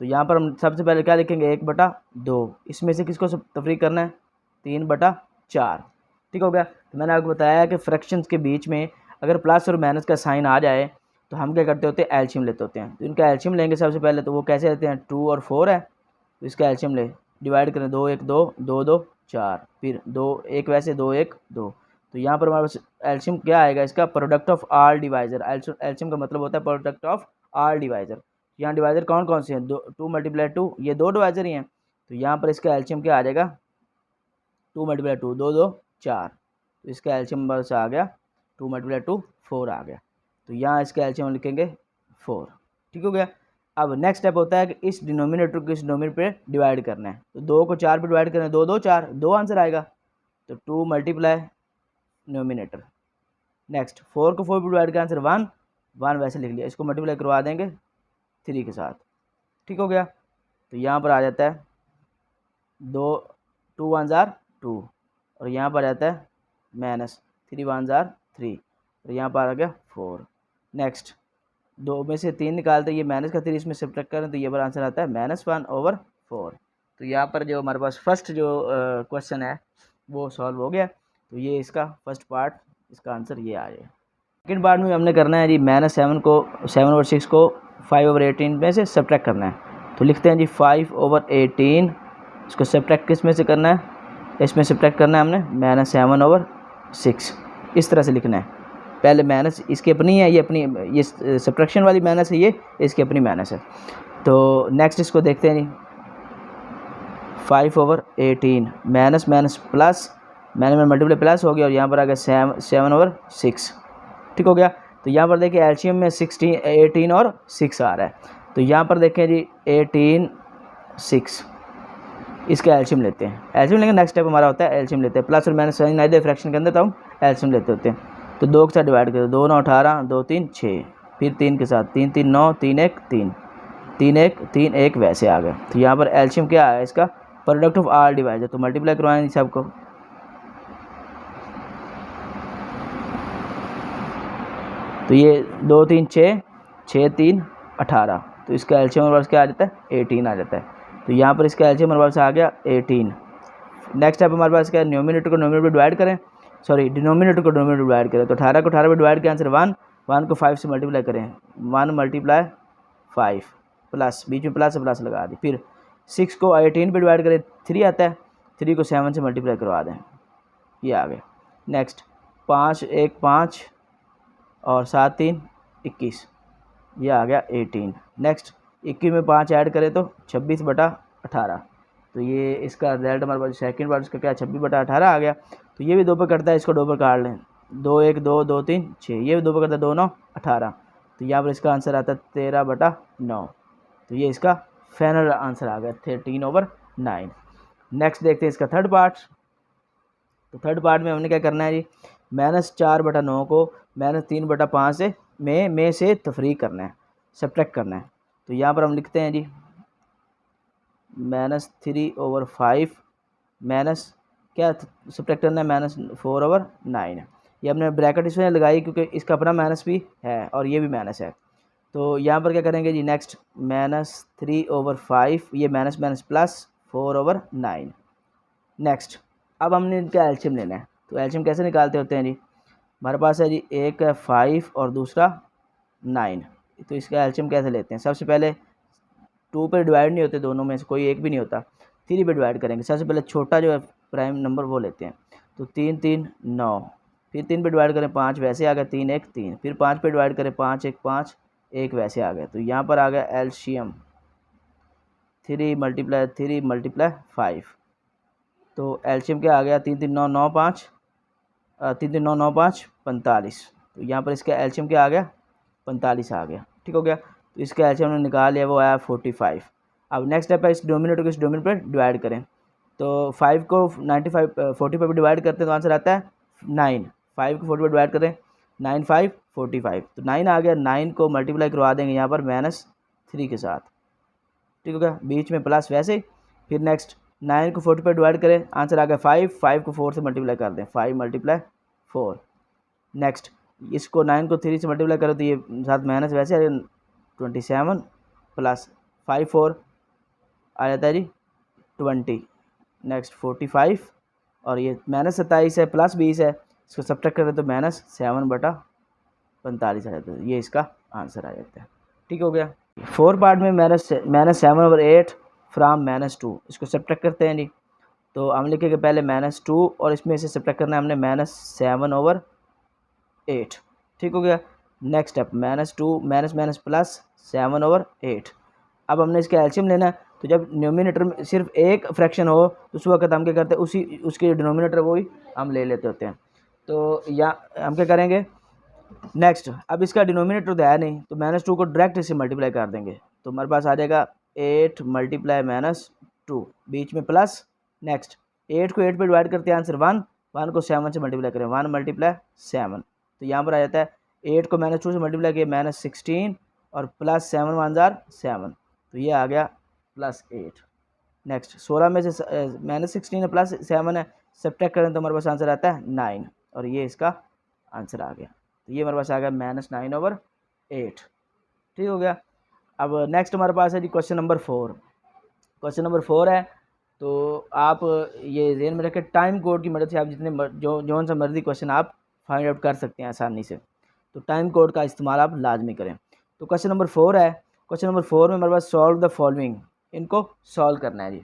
तो यहाँ पर हम सबसे पहले क्या लिखेंगे, 1/2, इसमें से किसको तफरीक करना है, 3/4। ठीक हो गया। तो मैंने आपको बताया कि फ्रैक्शंस के बीच में अगर प्लस और माइनस का साइन आ जाए तो हम क्या करते होते हैं, एल्शियम लेते होते हैं। तो इनका एल्शियम लेंगे सबसे पहले, तो वो कैसे लेते हैं, 2 और 4 है तो इसका एल्शियम ले, डिवाइड करें, 2 1 2 2 2 4, फिर 2 1 वैसे 2 1 2। तो यहाँ पर हमारे पास एल्शियम क्या आएगा, इसका प्रोडक्ट ऑफ आल डिवाइजर। एल्शियम का मतलब होता है प्रोडक्ट ऑफ आल डिवाइजर। यहाँ डिवाइजर कौन कौन से हैं, 2 × 2, ये 2 डिवाइजर ही हैं। तो यहाँ पर इसका एल्शियम क्या आ जाएगा, 2 × 2 2 2 4। तो इसका एल्शियम बस आ गया 2 × 2 4 आ गया। तो यहाँ इसका एल्शियम लिखेंगे 4। ठीक हो गया। अब नेक्स्ट स्टेप होता है कि इस डिनोमिनेटर को इस डिनोमिनेटर पे डिवाइड करना है। तो 2 को 4 पे डिवाइड करें, 2 2 4, 2 आंसर आएगा। तो 2 × डिनोमिनेटर। नेक्स्ट 4 को 4 पे डिवाइड का आंसर 1 1 वैसे लिख लिया, इसको मल्टीप्लाई करवा देंगे 3 के साथ। ठीक हो गया। तो यहाँ पर आ जाता है 2 1 जार 2, और यहाँ पर आ जाता है -3 1 जार 3, और यहाँ पर आ गया 4। नेक्स्ट 2 में से 3 निकालते, ये -3 इसमें सब्ट्रैक्ट करें तो ये पर आंसर आता है -1/4। तो यहाँ पर जो हमारे पास फर्स्ट जो क्वेश्चन है वो सॉल्व हो गया। तो ये इसका फर्स्ट पार्ट, इसका आंसर ये आ जाएगा। सेकेंड पार्ट में हमने करना है जी -7/6 को 5/18 में से सब्ट्रैक्ट करना है। तो लिखते हैं जी 5/18, इसको सब्ट्रैक्ट किस में से करना है, इसमें सब्ट्रैक्ट करना है हमने -7/6। इस तरह से लिखना है, पहले माइनस इसकी अपनी है, ये अपनी, ये सब्ट्रैक्शन वाली माइनस है, ये इसकी अपनी माइनस है। तो नेक्स्ट इसको देखते हैं जी, 5/18 माइनस माइनस प्लस, मैंने मल्टीप्लाई प्लस हो गया, और यहाँ पर आ गया 7/6। ठीक हो गया। तो यहाँ पर देखिए एलसीएम में 18 और 6 आ रहा है। तो यहाँ पर देखें जी 18 6, इसका एल्शियम लेते हैं। एल्शियम लेंगे, नेक्स्ट स्टेप हमारा होता है एल्शियम लेते हैं। प्लस और माइनस साइन नहीं दे फ्रैक्शन के अंदर तो हम एल्शियम लेते होते हैं। तो 2 के साथ डिवाइड करें, 2 9 18, 2 3 6, फिर 3 के साथ 3 3 9, 3 1 3, 3 1 3 1 वैसे आ गया। तो यहाँ पर एल्शियम क्या आया, इसका प्रोडक्ट ऑफ आल डिवाइजर। तो मल्टीप्लाई करवाएं सबको, तो ये 2 3 6 6 3 18, तो इसका एल्शियम हमारे पास क्या आ जाता है, 18 आ जाता है। तो यहाँ पर इसका एल्शियम हमारे पास आ गया 18। नेक्स्ट स्टेप हमारे पास क्या है, न्यूमिनेटर को डिनोमिनेटर डिवाइड करें, सॉरी डिनोमिनेटर को डिनोमिनेटर डिवाइड करें। तो 18 को 18 पे डिवाइड के आंसर 1, 1 को 5 से मल्टीप्लाई करें, 1 × 5 प्लस, बीच में प्लस प्लस लगा दी। फिर 6 को 18 पे डिवाइड करें, 3 आता है, 3 को 7 से मल्टीप्लाई करवा दें, ये आ गया। नेक्स्ट 5 1 5 और 7 3 21, ये आ गया 18। नेक्स्ट 21 में 5 ऐड करें तो 26/18। तो ये इसका रिजल्ट हमारे पास सेकंड पार्ट इसका क्या 26/18 आ गया। तो ये भी 2 पे करता है, इसको 2 पर काट लें, 2 1 2 2 3 6, ये भी 2 पे करता है, 2 9 18। तो यहाँ पर इसका आंसर आता है 13/9। तो ये इसका फाइनल आंसर आ गया 13/9। नेक्स्ट देखते हैं इसका थर्ड पार्ट। तो थर्ड पार्ट में हमने क्या करना है जी, -4/9 को -3/5 से में से तफरीक करना है, सब्ट्रैक्ट करना है। तो यहाँ पर हम लिखते हैं जी -3/5 माइनस क्या सब्ट्रैक्ट करना है, -4/9। ये हमने ब्रैकेट इसमें लगाई क्योंकि इसका अपना माइनस भी है और ये भी माइनस है। तो यहाँ पर क्या करेंगे जी, नेक्स्ट -3/5, ये माइनस माइनस प्लस 4/9। नेक्स्ट अब हमने इनका एल्शियम लेना है। तो एल्शियम कैसे निकालते होते हैं जी, हमारे पास है जी एक है 5 और दूसरा 9। तो इसका एल्शियम कैसे लेते हैं, सबसे पहले 2 पे डिवाइड नहीं होते, दोनों में से कोई एक भी नहीं होता, 3 पे डिवाइड करेंगे। सबसे पहले छोटा जो है प्राइम नंबर वो लेते हैं। तो 3 3 9, फिर 3 पे डिवाइड करें 5 वैसे आ गया, 3 1 3, फिर 5 पे डिवाइड करें 5 1 5 1 वैसे आ गया। तो यहाँ पर आ गया एल्शियम 3 × 5। तो एल्शियम क्या आ गया, 3 3 9 9 5, 3 3 9 9 5 45। तो यहाँ पर इसका एल्शियम क्या आ गया, 45 आ गया। ठीक हो गया। तो इसका एल्शियम हमने निकाल लिया, वो आया 45। अब नेक्स्ट स्टेप है इस डोमिनेटर को इस डोमिनेटर पर डिवाइड करें। तो 5 को 45 पर डिवाइड करते हैं तो आंसर आता है 9। 5 को 40 पर डिवाइड करें, 9 5 45। तो 9 आ गया, 9 को मल्टीप्लाई करवा देंगे यहाँ पर 3 के साथ, ठीक हो गया, बीच में प्लस वैसे ही। फिर नेक्स्ट 9 को 40 पर डिवाइड करें, आंसर आ गया 5, 5 को 4 से मल्टीप्लाई कर दें, 5 × 4। नेक्स्ट इसको 9 को 3 से मल्टीप्लाई करो तो ये साथ माइनस वैसे आ जाए 27 प्लस 5 4 आ जाता है जी 20। नेक्स्ट 45 और ये -27 है प्लस 20 है, इसको सब्ट्रैक्ट करें तो -7/45 आ जाता है, ये इसका आंसर आ जाता है। ठीक हो गया। 4 पार्ट में -7/8 फ्राम -2, इसको सब्ट्रैक्ट करते हैं जी। तो हम लिखेंगे पहले -2 और इसमें से सब्ट्रैक्ट करना है हमने -7/8। ठीक हो गया। Next step -2 plus 7/8। अब हमने इसका एल्शियम लेना है, तो जब न्यूमिनेटर में सिर्फ एक फ्रैक्शन हो तो उस वक्त हम क्या करते हैं, उसके डिनोमिनेटर वो ही हम ले लेते होते हैं। तो या हम क्या करेंगे, नेक्स्ट अब इसका डिनोमिनेटर तो है नहीं, तो -2 को डायरेक्ट इससे मल्टीप्लाई कर देंगे, तो हमारे पास आ जाएगा 8 × -2, बीच में प्लस। नेक्स्ट 8 को 8 पे डिवाइड करते हैं, आंसर 1, 1 को 7 से मल्टीप्लाई करें, 1 × 7, तो यहाँ पर आ जाता है 8 को -2 से मल्टीप्लाई किया -16 और प्लस 7 1 जार 7, तो ये आ गया +8। नेक्स्ट 16 में से -16 है प्लस 7 है, सब्ट्रैक्ट करें तो हमारे पास आंसर आता है 9 और ये इसका आंसर आ गया। तो ये हमारे पास आ गया -9/8। ठीक हो गया। अब नेक्स्ट हमारे पास है जी क्वेश्चन नंबर 4। क्वेश्चन नंबर 4 है, तो आप ये ध्यान में रखें, टाइम कोड की मदद से आप जितने जो सा मर्जी क्वेश्चन आप फाइंड आउट कर सकते हैं आसानी से, तो टाइम कोड का इस्तेमाल आप लाजमी करें। तो क्वेश्चन नंबर 4 है, क्वेश्चन नंबर 4 में हमारे पास सॉल्व द फॉलोइंग, इनको सॉल्व करना है जी।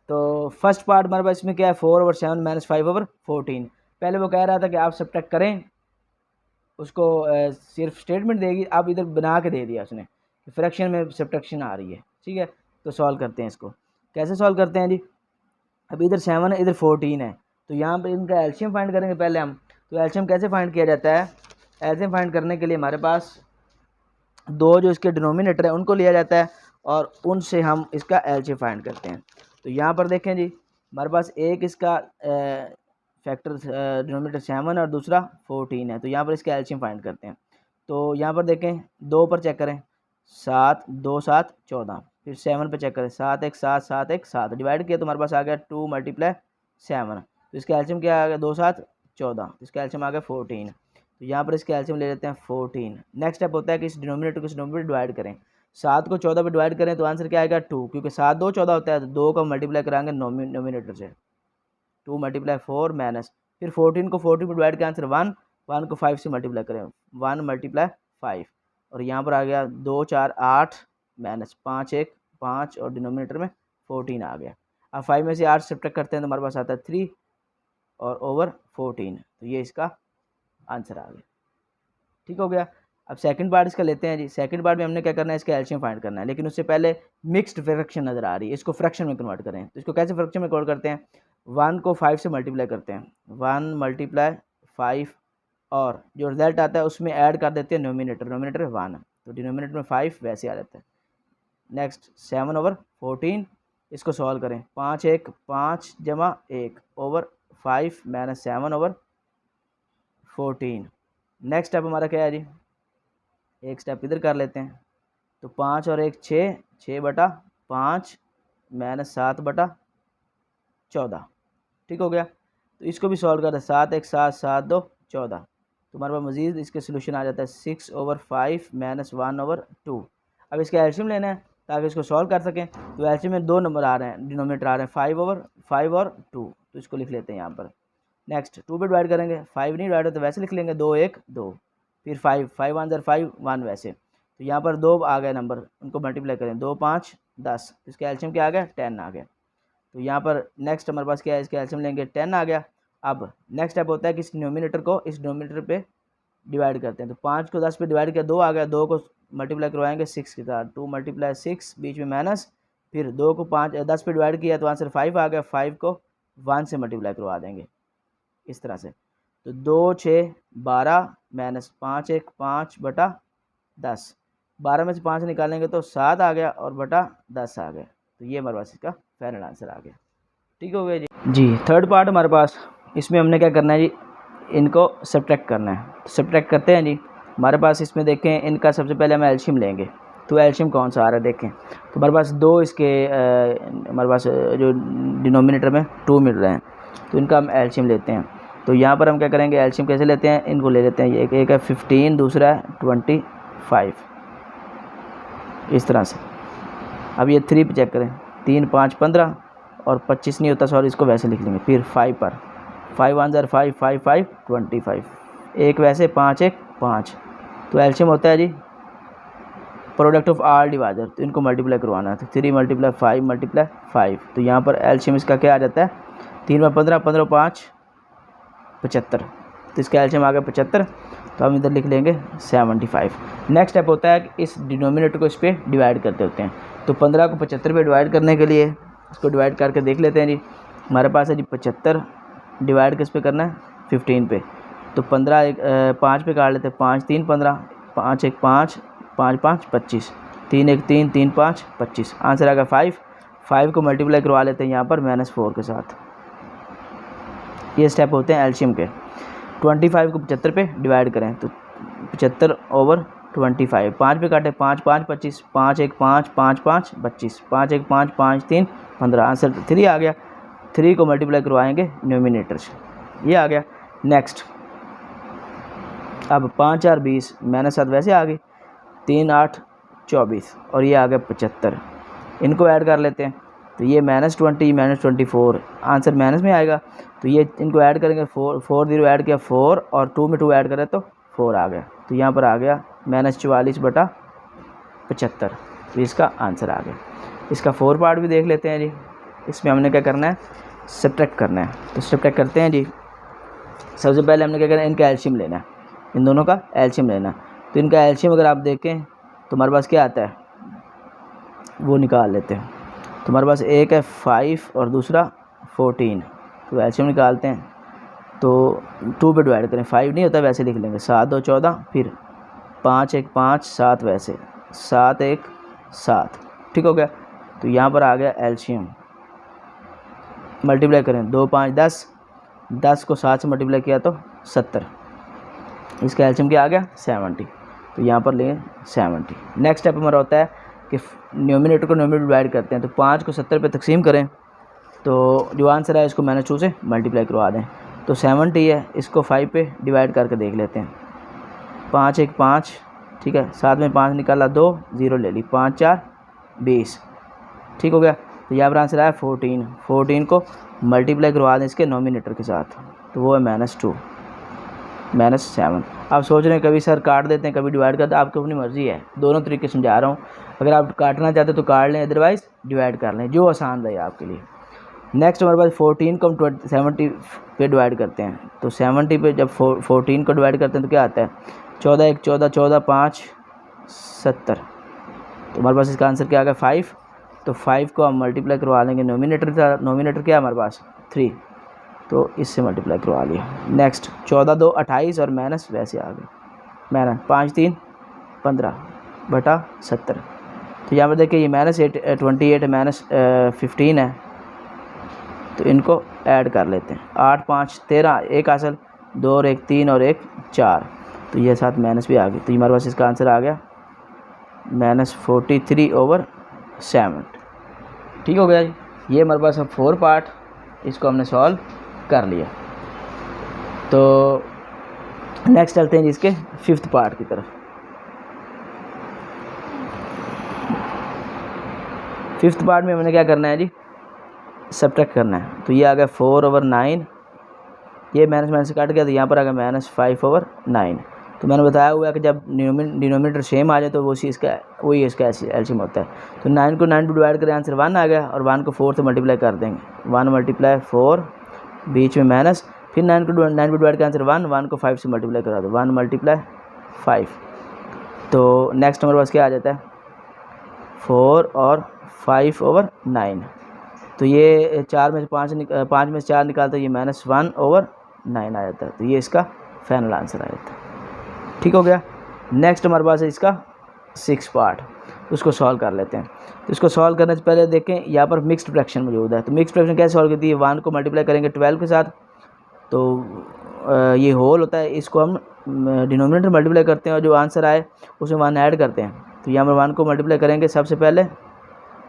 तो फर्स्ट पार्ट हमारे पास इसमें क्या है, 4/7 -5/14। पहले वो कह रहा था कि आप सब्ट्रैक्ट करें, उसको सिर्फ स्टेटमेंट देगी, आप इधर बना के दे दिया उसने, फ्रैक्शन में सब्ट्रैक्शन आ रही है। ठीक है, तो सॉल्व करते हैं इसको। कैसे सॉल्व करते हैं जी, अब इधर 7 है, इधर 14 है, तो यहाँ पर इनका एल्शियम फाइंड करेंगे पहले हम। तो एल्शियम कैसे फाइंड किया जाता है, एल्शियम फाइंड करने के लिए हमारे पास दो जो इसके डिनोमिनेटर है उनको लिया जाता है और उनसे हम इसका एल्शियम फाइंड करते हैं। तो यहाँ पर देखें जी, हमारे पास एक इसका फैक्टर डिनोमिनेटर 7 है और दूसरा 14 है, तो यहाँ पर इसका एल्शियम फाइंड करते हैं। तो यहाँ पर देखें, 2 पर चेक करें, 7 2 7 14, फिर 7 पर चेक करें, 7 1 7 7 1 7, डिवाइड किया तो हमारे पास आ गया 2 × 7, तो इसका एल्शियम क्या आ गया, 2 7 14, तो इसका एल्शियम आ गया 14। तो यहाँ पर इसके एल्शियम ले लेते हैं 14। नेक्स्ट स्टेप होता है कि इस डिनोमिनेटर को इस डिनोमिनेटर डिवाइड करें, 7 को 14 पर डिवाइड करें तो आंसर क्या आएगा 2, क्योंकि 7 2 14 होता है, तो 2 को मल्टीप्लाई कराएंगे नोमिनेटर से, 2 × 4 माइनस, फिर 14 को 40 पर डिवाइड किया आंसर 1, 1 को 5 से मल्टीप्लाई करें, 1 × 5, और यहाँ पर आ गया 2 4 8 माइनस 5 1 5 और डिनोमिनेटर में 14 आ गया। अब 5 में से 8 सब्ट्रैक्ट करते हैं तो हमारे पास आता है 3 और ओवर 14, तो ये इसका आंसर आ गया। ठीक हो गया। अब सेकंड पार्ट इसका लेते हैं जी। सेकंड पार्ट में हमने क्या करना है, इसका एल्शियम फाइंड करना है, लेकिन उससे पहले मिक्स्ड फ्रैक्शन नज़र आ रही है, इसको फ्रैक्शन में कन्वर्ट करें। तो इसको कैसे फ्रैक्शन में कन्वर्ट करते हैं, 1 को 5 से मल्टीप्लाई करते हैं, 1 × 5 और जो रिजल्ट आता है उसमें ऐड कर देते हैं नोमिनेटर 1, तो डिनोमिनेटर में 5 वैसे आ जाता है। नेक्स्ट 7/14, इसको सॉल्व करें, 5 1 5 जमा 1 ओवर 5 माइनस 7/14। नेक्स्ट स्टेप हमारा क्या है जी, एक स्टेप इधर कर लेते हैं, तो 5 और 1 6, 6/5 माइनस 7/14। ठीक हो गया। तो इसको भी सॉल्व करते हैं, 7 1 7 7 2 14, तो हमारे पास मजीद इसके सोल्यूशन आ जाता है 6/5 माइनस 1/2। अब इसका एल्शियम लेना है ताकि इसको सॉल्व कर सकें, तो एल्शियम में 2 नंबर आ रहे हैं, डिनोमिनेटर आ रहे हैं 5/5 और 2, तो इसको लिख लेते हैं यहाँ पर। नेक्स्ट 2 पे डिवाइड करेंगे, 5 नहीं डिवाइड हो तो वैसे लिख लेंगे 2 1 2, फिर 5 5 1 ज़र 5 1 वैसे, तो यहाँ पर 2 आ गए नंबर, उनको मल्टीप्लाई करें, 2 5 10, इसका एल्शियम क्या आ गया 10 आ गया। तो यहाँ पर नेक्स्ट हमारे पास क्या है, इसका एल्शियम लेंगे 10 आ गया। अब नेक्स्ट स्टेप होता है कि इस डिनोमिनेटर को इस डिनोमिनेटर पे डिवाइड करते हैं, तो 5 को 10 पे डिवाइड किया 2 आ गया, 2 को मल्टीप्लाई करवाएंगे 6 के साथ, 2 × 6 बीच में माइनस, फिर 2 को 10 पे डिवाइड किया तो आंसर 5 आ गया, 5 को 1 से मल्टीप्लाई करवा देंगे इस तरह से, तो 2 6 12 माइनस 5 1 5/10, 12 में से 5 निकालेंगे तो 7 आ गया और बटा 10 आ गया, तो ये हमारे पास इसका फाइनल आंसर आ गया। ठीक हो गया जी। थर्ड पार्ट हमारे पास, इसमें हमने क्या करना है जी, इनको सब्ट्रैक्ट करना है, तो सब्ट्रैक्ट करते हैं जी। हमारे पास इसमें देखें, इनका सबसे पहले हम एल्शियम लेंगे, तो एल्शियम कौन सा आ रहा है देखें। तो हमारे पास दो इसके हमारे पास जो डिनोमिनेटर में 2 मिल रहे हैं, तो इनका हम एल्शियम लेते हैं। तो यहाँ पर हम क्या करेंगे, एल्शियम कैसे लेते हैं, इनको ले लेते हैं, एक है 15, दूसरा है 25, इस तरह से। अब ये 3 पे चेक करें, 3 5 15 और 25 नहीं होता, सॉरी, इसको वैसे लिख लेंगे। फिर 5 पर 5 1 ज़र 5 5 5 25, एक वैसे 5 1 5। तो एल्शियम होता है जी प्रोडक्ट ऑफ आल डिवाइजर, तो इनको मल्टीप्लाई करवाना है। तो 3 × 5 × 5, तो यहाँ पर एल्शियम इसका क्या आ जाता है, 3 में 15, 15 5 75, तो इसका एल्शियम आ गया 75। तो हम इधर लिख लेंगे 75। नेक्स्ट स्टेप होता है कि इस डिनोमिनेटर को इस पर डिवाइड करते होते हैं। तो 15 को 75 पे डिवाइड करने के लिए इसको डिवाइड करके देख लेते हैं जी। हमारे पास है जी 75 डिवाइड किस पे करना है, 15 पे। तो 15 एक 5 पे काट लेते हैं, 5 3 15, 5 1 5 5 5 25, 3 1 3 3 5 25, आंसर आ गया 5। 5 को मल्टीप्लाई करवा लेते हैं यहाँ पर -4 के साथ। ये स्टेप होते हैं एल्शियम के। 25 को 75 पे डिवाइड करें, तो 75/25, 5 पे काटे, 5 5 25, 5 1 5 5 5 25, 5 1 5 5 3 15, आंसर 3 आ गया। 3 को मल्टीप्लाई करवाएंगे न्यूमिनेटर से, ये आ गया। नेक्स्ट, अब 5 4 20, -7 वैसे आ गई, 3 8 24 और ये आ गया 75। इनको ऐड कर लेते हैं, तो ये -20 -24, आंसर माइनस में आएगा। तो ये इनको ऐड करेंगे, 4 0 ऐड किया 4 और 2 में 2 ऐड करें तो 4 आ गया। तो यहाँ पर आ गया -44/75, तो इसका आंसर आ गया। इसका 4 पार्ट भी देख लेते हैं जी। इसमें हमने क्या करना है, सब्ट्रैक्ट करना है। तो सब्ट्रैक्ट करते हैं जी। सबसे पहले हमने क्या करना है, इनका एल्शियम लेना है, इन दोनों का एल्शियम लेना है। तो इनका एल्शियम अगर आप देखें तो हमारे पास क्या आता है, वो निकाल लेते हैं। तो हमारे पास एक है 5 और दूसरा 14, तो एल्शियम निकालते हैं। तो 2 पे डिवाइड करें, 5 नहीं होता वैसे लिख लेंगे, 7 2 14, फिर 5 1 5 7 वैसे, 7 1 7, ठीक हो गया। तो यहाँ पर आ गया एल्शियम, मल्टीप्लाई करें, 2 5 10, 10 को 7 से मल्टीप्लाई किया तो 70, इसका एल्शियम क्या आ गया 70। तो यहाँ पर लेंगे 70। नेक्स्ट स्टेप हमारा होता है कि न्यूमिनेटर को न्यूमिनेटर डिवाइड करते हैं। तो 5 को 70 पे तकसीम करें, तो जो आंसर है इसको -2 से मल्टीप्लाई करवा दें। तो 70 है, इसको 5 पे डिवाइड करके देख लेते हैं। 5 1 5, ठीक है, 7 में 5 निकाला, 2 0 ले ली, 5 4 20, ठीक हो गया। तो यहाँ पर आंसर आया 14। 14 को मल्टीप्लाई करवा दें इसके नोमिनेटर के साथ, तो वो है -2 -7। आप सोच रहे हैं कभी सर काट देते हैं, कभी डिवाइड करते हैं, आपकी अपनी मर्ज़ी है, दोनों तरीके समझा रहा हूँ। अगर आप काटना चाहते तो काट लें, अदरवाइज़ डिवाइड कर लें, जो आसान रहे आपके लिए। नेक्स्ट हमारे पास 14 को हम 70 पे डिवाइड करते हैं। तो 70 पे जब 14 को डिवाइड करते हैं तो क्या आता है, 14 1 14 14 5 70। तो हमारे पास इसका आंसर क्या आ गया 5। तो 5 को हम मल्टीप्लाई करवा लेंगे नोमिनेटर का, नोमिनेटर क्या है हमारे पास 3, तो इससे मल्टीप्लाई करवा लिया। नेक्स्ट 14 2 28 और माइनस वैसे आ गए, माइनस 5 3 15/70। तो यहाँ पर देखिए ये -28 -15 है, तो इनको ऐड कर लेते हैं। 8 5 13, एक हासिल, 2 और 1 3 और 1 4, तो ये साथ माइनस भी आ गई। तो हमारे पास इसका आंसर आ गया -43/7, ठीक हो गया जी। ये हमारे पास अब 4 पार्ट, इसको हमने सॉल्व कर लिया। तो नेक्स्ट चलते हैं जी इसके 5th पार्ट की तरफ। 5th पार्ट में हमने क्या करना है जी, सब्ट्रैक्ट करना है। तो ये आ गया 4/9, ये माइनस से काट गया, तो यहाँ पर आ गया -5/9। तो मैंने बताया हुआ है कि जब डिनोमिनेटर सेम आ जाए तो वही इसका एल्शियम होता है। तो 9 को 9 पे डिवाइड करें, आंसर 1 आ गया, और 1 को 4 से मल्टीप्लाई कर देंगे, 1 × 4, बीच में माइनस, फिर 9 को 9 पे डिवाइड करें, आंसर 1, 1 को 5 से मल्टीप्लाई करा दो, 1 × 5। तो नेक्स्ट हमारे पास क्या आ जाता है 4 और 5/9। तो ये 4 में से 5 में से 4 निकालते हैं, ये -1/9 आ जाता है। तो ये इसका फाइनल आंसर आ जाता है, ठीक हो गया। नेक्स्ट हमारे पास है इसका 6 पार्ट, उसको सॉल्व कर लेते हैं। तो इसको सॉल्व करने से पहले देखें यहाँ पर मिक्स्ड फ्रैक्शन मौजूद है। तो मिक्स्ड फ्रैक्शन कैसे सॉल्व करती है, 1 को मल्टीप्लाई करेंगे 12 के साथ, तो ये होल होता है, इसको हम डिनोमिनेटर मल्टीप्लाई करते हैं और जो आंसर आए उसमें 1 ऐड करते हैं। तो यहाँ पर 1 को मल्टीप्लाई करेंगे सबसे पहले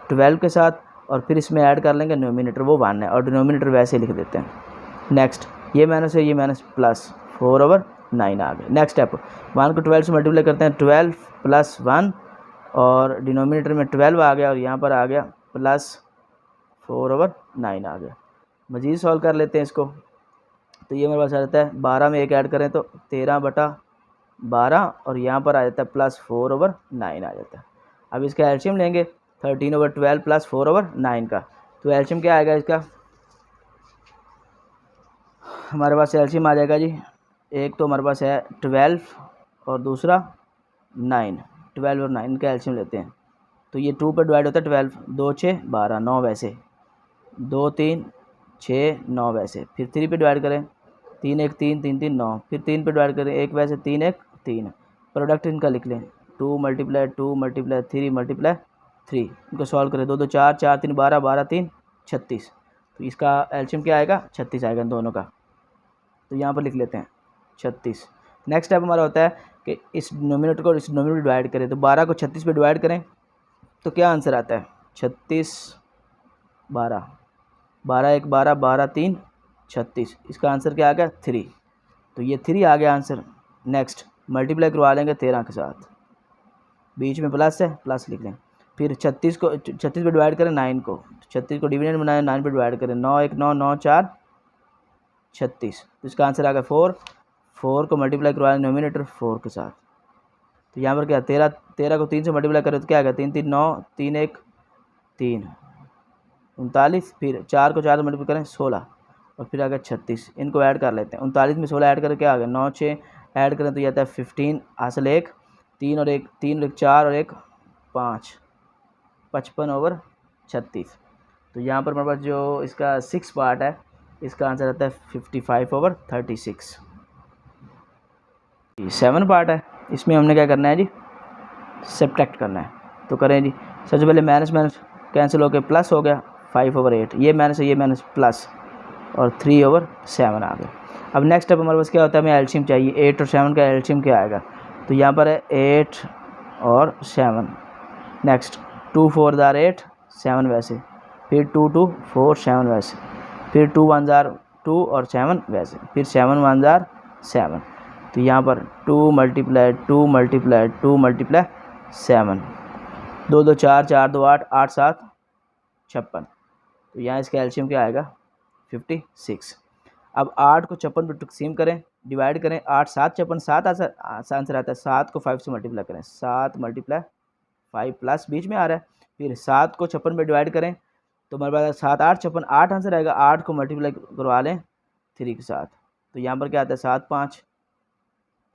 12 के साथ, और फिर इसमें ऐड कर लेंगे न्यूमिनेटर, वो 1 है, और डिनोमिनेटर वैसे ही लिख देते हैं। नेक्स्ट ये माइनस है, ये माइनस प्लस 4/9 आ गया। नेक्स्ट स्टेप 1 को 12 से मल्टीप्लाई करते हैं, 12 + 1, और डिनोमिनेटर में 12 आ गया, और यहाँ पर आ गया प्लस 4/9 आ गया। मज़ीद सॉल्व कर लेते हैं इसको। तो ये मेरे पास आ जाता है 12 में 1 ऐड करें तो 13/12, और यहाँ पर आ जाता है प्लस 4/9 आ जाता है। अब इसका एलसीएम लेंगे 13/12 प्लस 4/9 का। तो एलसीएम क्या आएगा इसका, हमारे पास एलसीएम आ जाएगा जी, एक तो हमारे पास है 12 और दूसरा 9, 12 और 9 का एलसीएम लेते हैं। तो ये 2 पर डिवाइड होता है 12, 2 6 12, 9 वैसे, 2 3 6 9 वैसे, फिर 3 पे डिवाइड करें, 3 1 3 3 3 9, फिर 3 पे डिवाइड करें, 1 वैसे 3 1 3, प्रोडक्ट इनका लिख लें 2 × 2 × 3 × 3, इनको सॉल्व करें, 2 2 4 4 3 12 12 3 36। तो इसका एलसीएम क्या आएगा, 36 आएगा इन दोनों का। तो यहाँ पर लिख लेते हैं 36। नेक्स्ट स्टेप हमारा होता है कि इस डिनोमिनेटर को इस डिनोमिनेटर डिवाइड करें, तो 12 को 36 पे डिवाइड करें तो क्या आंसर आता है, 36 12, 12 1 12 12 3 36, इसका आंसर क्या आ गया 3। तो ये 3 आ गया आंसर। नेक्स्ट मल्टीप्लाई करवा लेंगे 13 के साथ, बीच में प्लस है, प्लस लिख लें। फिर 36 पे डिवाइड करें 9 को, 36 को डिविडेंड बनाए, 9 पे डिवाइड करें, 9 1 9 9 4 36, तो इसका आंसर आ गया 4। 4 को मल्टीप्लाई करवा लें नोमिनेटर 4 के साथ। तो यहाँ पर क्या 13 को 3 से मल्टीप्लाई करें तो क्या आ गया 3 3 9 3 1 3 39, फिर 4 को 4 से मल्टीप्लाई करें 16, और फिर आ गया 36। इनको ऐड कर लेते हैं, 39 में 16 ऐड करें क्या आ गया 9 6 ऐड करें तो ये आता है 15, हासिल 1 3 और 1 4 और 1 5, 55/36। तो यहाँ पर हमारे पास जो इसका 6 पार्ट है, इसका आंसर आता है 55/36। 7 पार्ट है, इसमें हमने क्या करना है जी, सब्ट्रैक्ट करना है। तो करें जी, सबसे पहले माइनस माइनस कैंसिल हो के प्लस हो गया 5/8, ये माइनस है ये माइनस प्लस, और 3/7 आ गया। अब नेक्स्ट स्टेप हमारे पास क्या होता है, हमें एलसीएम चाहिए, 8 और 7 का एलसीएम क्या आएगा। तो यहाँ पर है 8 और 7, नेक्स्ट 2 4 जार 8 7 वैसे, फिर 2 2 4 7 वैसे, फिर 2 1 जार 2 और 7 वैसे, फिर 7 1 जार 7। तो यहाँ पर 2 × 2 × 2 × 7, 2 2 4 4 2 8 8 7 56। तो यहाँ इसका एलसीएम क्या आएगा 56। अब 8 को 56 पे तकसीम करें, डिवाइड करें, 8 7 56 7 आंसर आता है। 7 को 5 से मल्टीप्लाई करें, 7 × 5 प्लस बीच में आ रहा है, फिर 7 को 56 पे डिवाइड करें तो हमारे पास 7 8 56 8 आंसर आएगा। 8 को मल्टीप्लाई करवा लें 3 के साथ, तो यहाँ पर क्या आता है 7 5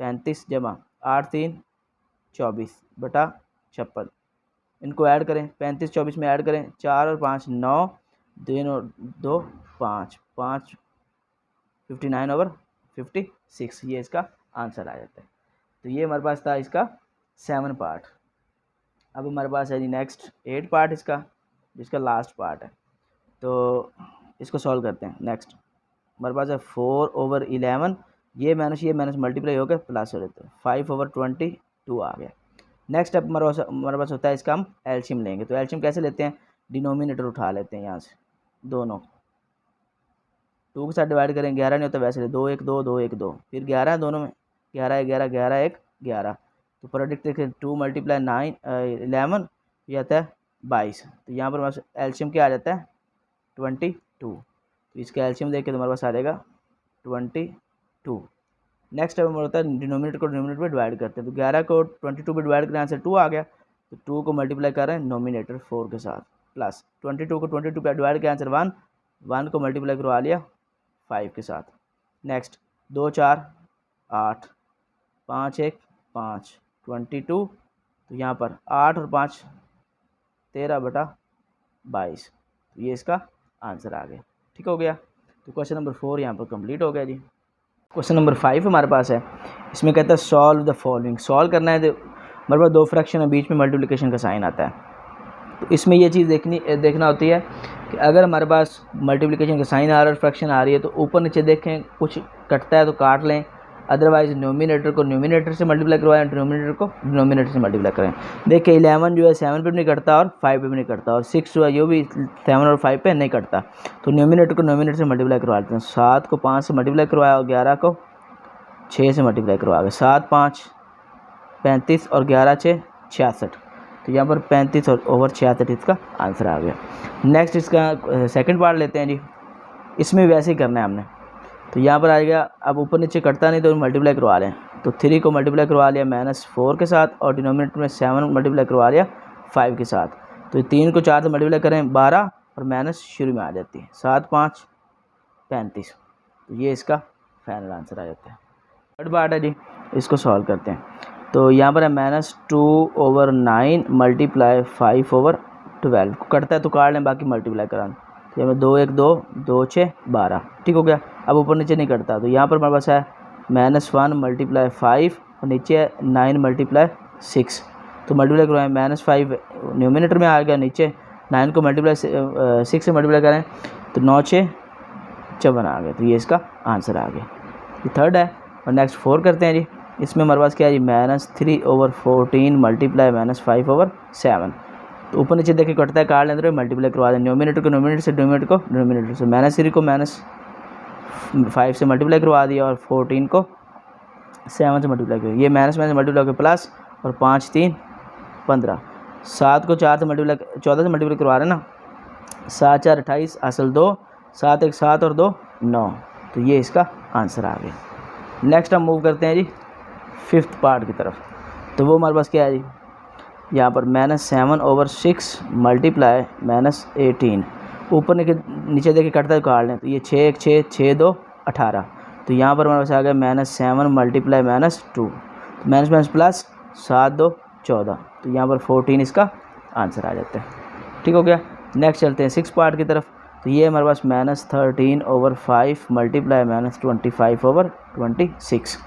35 जमा 8 3 24/56। इनको ऐड करें, 35 24 में ऐड करें, 4 और 5 9, 2 और 2 5 5 59/56, ये इसका आंसर आ जाता है। तो ये हमारे पास था इसका 7 पार्ट। अब हमारे पास है जी नेक्स्ट 8 पार्ट इसका, जिसका लास्ट पार्ट है। तो इसको सॉल्व करते हैं। नेक्स्ट हमारे पास है 4/11, ये माइनस मल्टीप्लाई हो गया प्लस हो जाता है, 5/22 आ गया। नेक्स्ट स्टेप हमारे पास होता है, इसका हम एलसीएम लेंगे। तो एलसीएम कैसे लेते हैं, डिनोमिनेटर उठा लेते हैं यहाँ से, दोनों 2 के साथ डिवाइड करें, 11 नहीं होता वैसे 2 1 2 2 1 2, फिर 11 है दोनों में, 11 11 11 1 11। तो प्रोडक्ट देखें 2 × 9 11, ये आता है 22। तो यहाँ पर हमारे एलसीएम क्या आ जाता है 22। तो इसका एलसीएम देख के तुम्हारे पास आ जाएगा 22। नेक्स्ट टाइम होता है डिनोमिनेटर को डिनोमिनेटर पे डिवाइड करते हैं। तो 11 को 22 पे डिवाइड करें, आंसर 2 आ गया। तो 2 को मल्टीप्लाई कर रहे हैं नोमिनेटर 4 के साथ, प्लस 22 को 22 पे डिवाइड किया, आंसर 1, 1 को मल्टीप्लाई करवा लिया 5 के साथ। नेक्स्ट 2 4 8 5 1 5 22। तो यहाँ पर 8 और 5 13/22, तो ये इसका आंसर आ गया। ठीक हो गया। तो क्वेश्चन नंबर 4 यहाँ पर कंप्लीट हो गया जी। क्वेश्चन नंबर 5 हमारे पास है, इसमें कहता है सॉल्व द फॉलोइंग। सॉल्व करना है तो हमारे पास 2 फ्रैक्शन है, बीच में मल्टीप्लिकेशन का साइन आता है। तो इसमें ये चीज़ देखना होती है कि अगर हमारे पास मल्टीप्लिकेशन का साइन आ रहा है, फ्रैक्शन आ रही है, तो ऊपर नीचे देखें, कुछ कटता है तो काट लें, अदरवाइज न्यूमिनेटर को न्यूमिनेटर से मल्टीप्लाई करवाएं, डिनोमिनेटर को डिनोमिनेटर से मल्टीप्लाई करें। देखिए 11 जो है 7 पे भी नहीं कटता और 5 पे भी नहीं कटता, और 6 जो है ये भी 7 और 5 पे नहीं कटता, तो न्यूमिनेटर को न्यूमिनेटर से मल्टीप्लाई करवा लेते हैं। 7 को 5 से मल्टीप्लाई करवाया और 11 को 6 से मल्टीप्लाई करवा गए। 7 5 35 और 11 6 66, तो यहाँ पर 35 और ओवर 66 इसका आंसर आ गया। नेक्स्ट इसका सेकंड पार्ट लेते हैं जी। इसमें वैसे ही करना है हमने, तो यहाँ पर आएगा, अब ऊपर नीचे कटता नहीं तो मल्टीप्लाई करवा लें। तो 3 को मल्टीप्लाई करवा लिया -4 के साथ, और डिनोमिनेटर में 7 मल्टीप्लाई करवा लिया 5 के साथ। तो 3 को 4 से मल्टीप्लाई करें 12, और माइनस शुरू में आ जाती है। 7 5 35, तो ये इसका फाइनल आंसर आ जाता है। थर्ड पार्ट है जी, इसको सॉल्व करते हैं। तो यहाँ पर है -2/9 मल्टीप्लाई 5/12, कटता है तो काट लें, बाकी मल्टीप्लाई कराना। तो यहाँ पर 2 1 2 2 6 12, ठीक हो गया। अब ऊपर नीचे नहीं करता, तो यहाँ पर हमारे पास है -1 मल्टीप्लाई 5, और नीचे है 9 मल्टीप्लाई 6, तो मल्टीप्लाई करवाएं। -5 न्यूमिनेटर में आ गया, नीचे 9 को मल्टीप्लाई 6 से मल्टीप्लाई करें तो 9 6 54 आ गया, तो ये इसका आंसर आ गया। ये थर्ड है। और नेक्स्ट 4 करते हैं जी। इसमें हमारे पास क्या है जी, -3/14 मल्टीप्लाई -5/7, तो ऊपर नीचे देखिए कटता है, काट लेंगे, मल्टीप्लाई करवा दें। न्यूमिनेटर को न्यूमिनेटर से, डिनोमिनेटर को डिनोमिनेटर से। -3 को -5 से मल्टीप्लाई करवा दिया, और 14 को 7 से मल्टीप्लाई किया। ये माइनस से मल्टीप्लाई किया प्लस, और 5 3 15। 7 को 4 से मल्टीप्लाई 14 से मल्टीप्लाई करवा रहे हैं ना। 7 4 28, असल 2, 7 1 7 और 2 9, तो ये इसका आंसर आ गया। नेक्स्ट हम मूव करते हैं जी फिफ्थ पार्ट की तरफ। तो वो हमारे पास क्या है जी, यहाँ पर -7/6 मल्टीप्लाई -18, ऊपर नीचे देखिए कटता है, काट लें। तो ये 6 1 6 6 2 18, तो यहाँ पर हमारे पास आ गया -7 मल्टीप्लाई -2, माइनस प्लस 7 2 14, तो यहाँ पर 14 इसका आंसर आ जाता है। ठीक हो गया। नेक्स्ट चलते हैं 6 पार्ट की तरफ। तो ये हमारे पास -13/5 मल्टीप्लाई -25/26,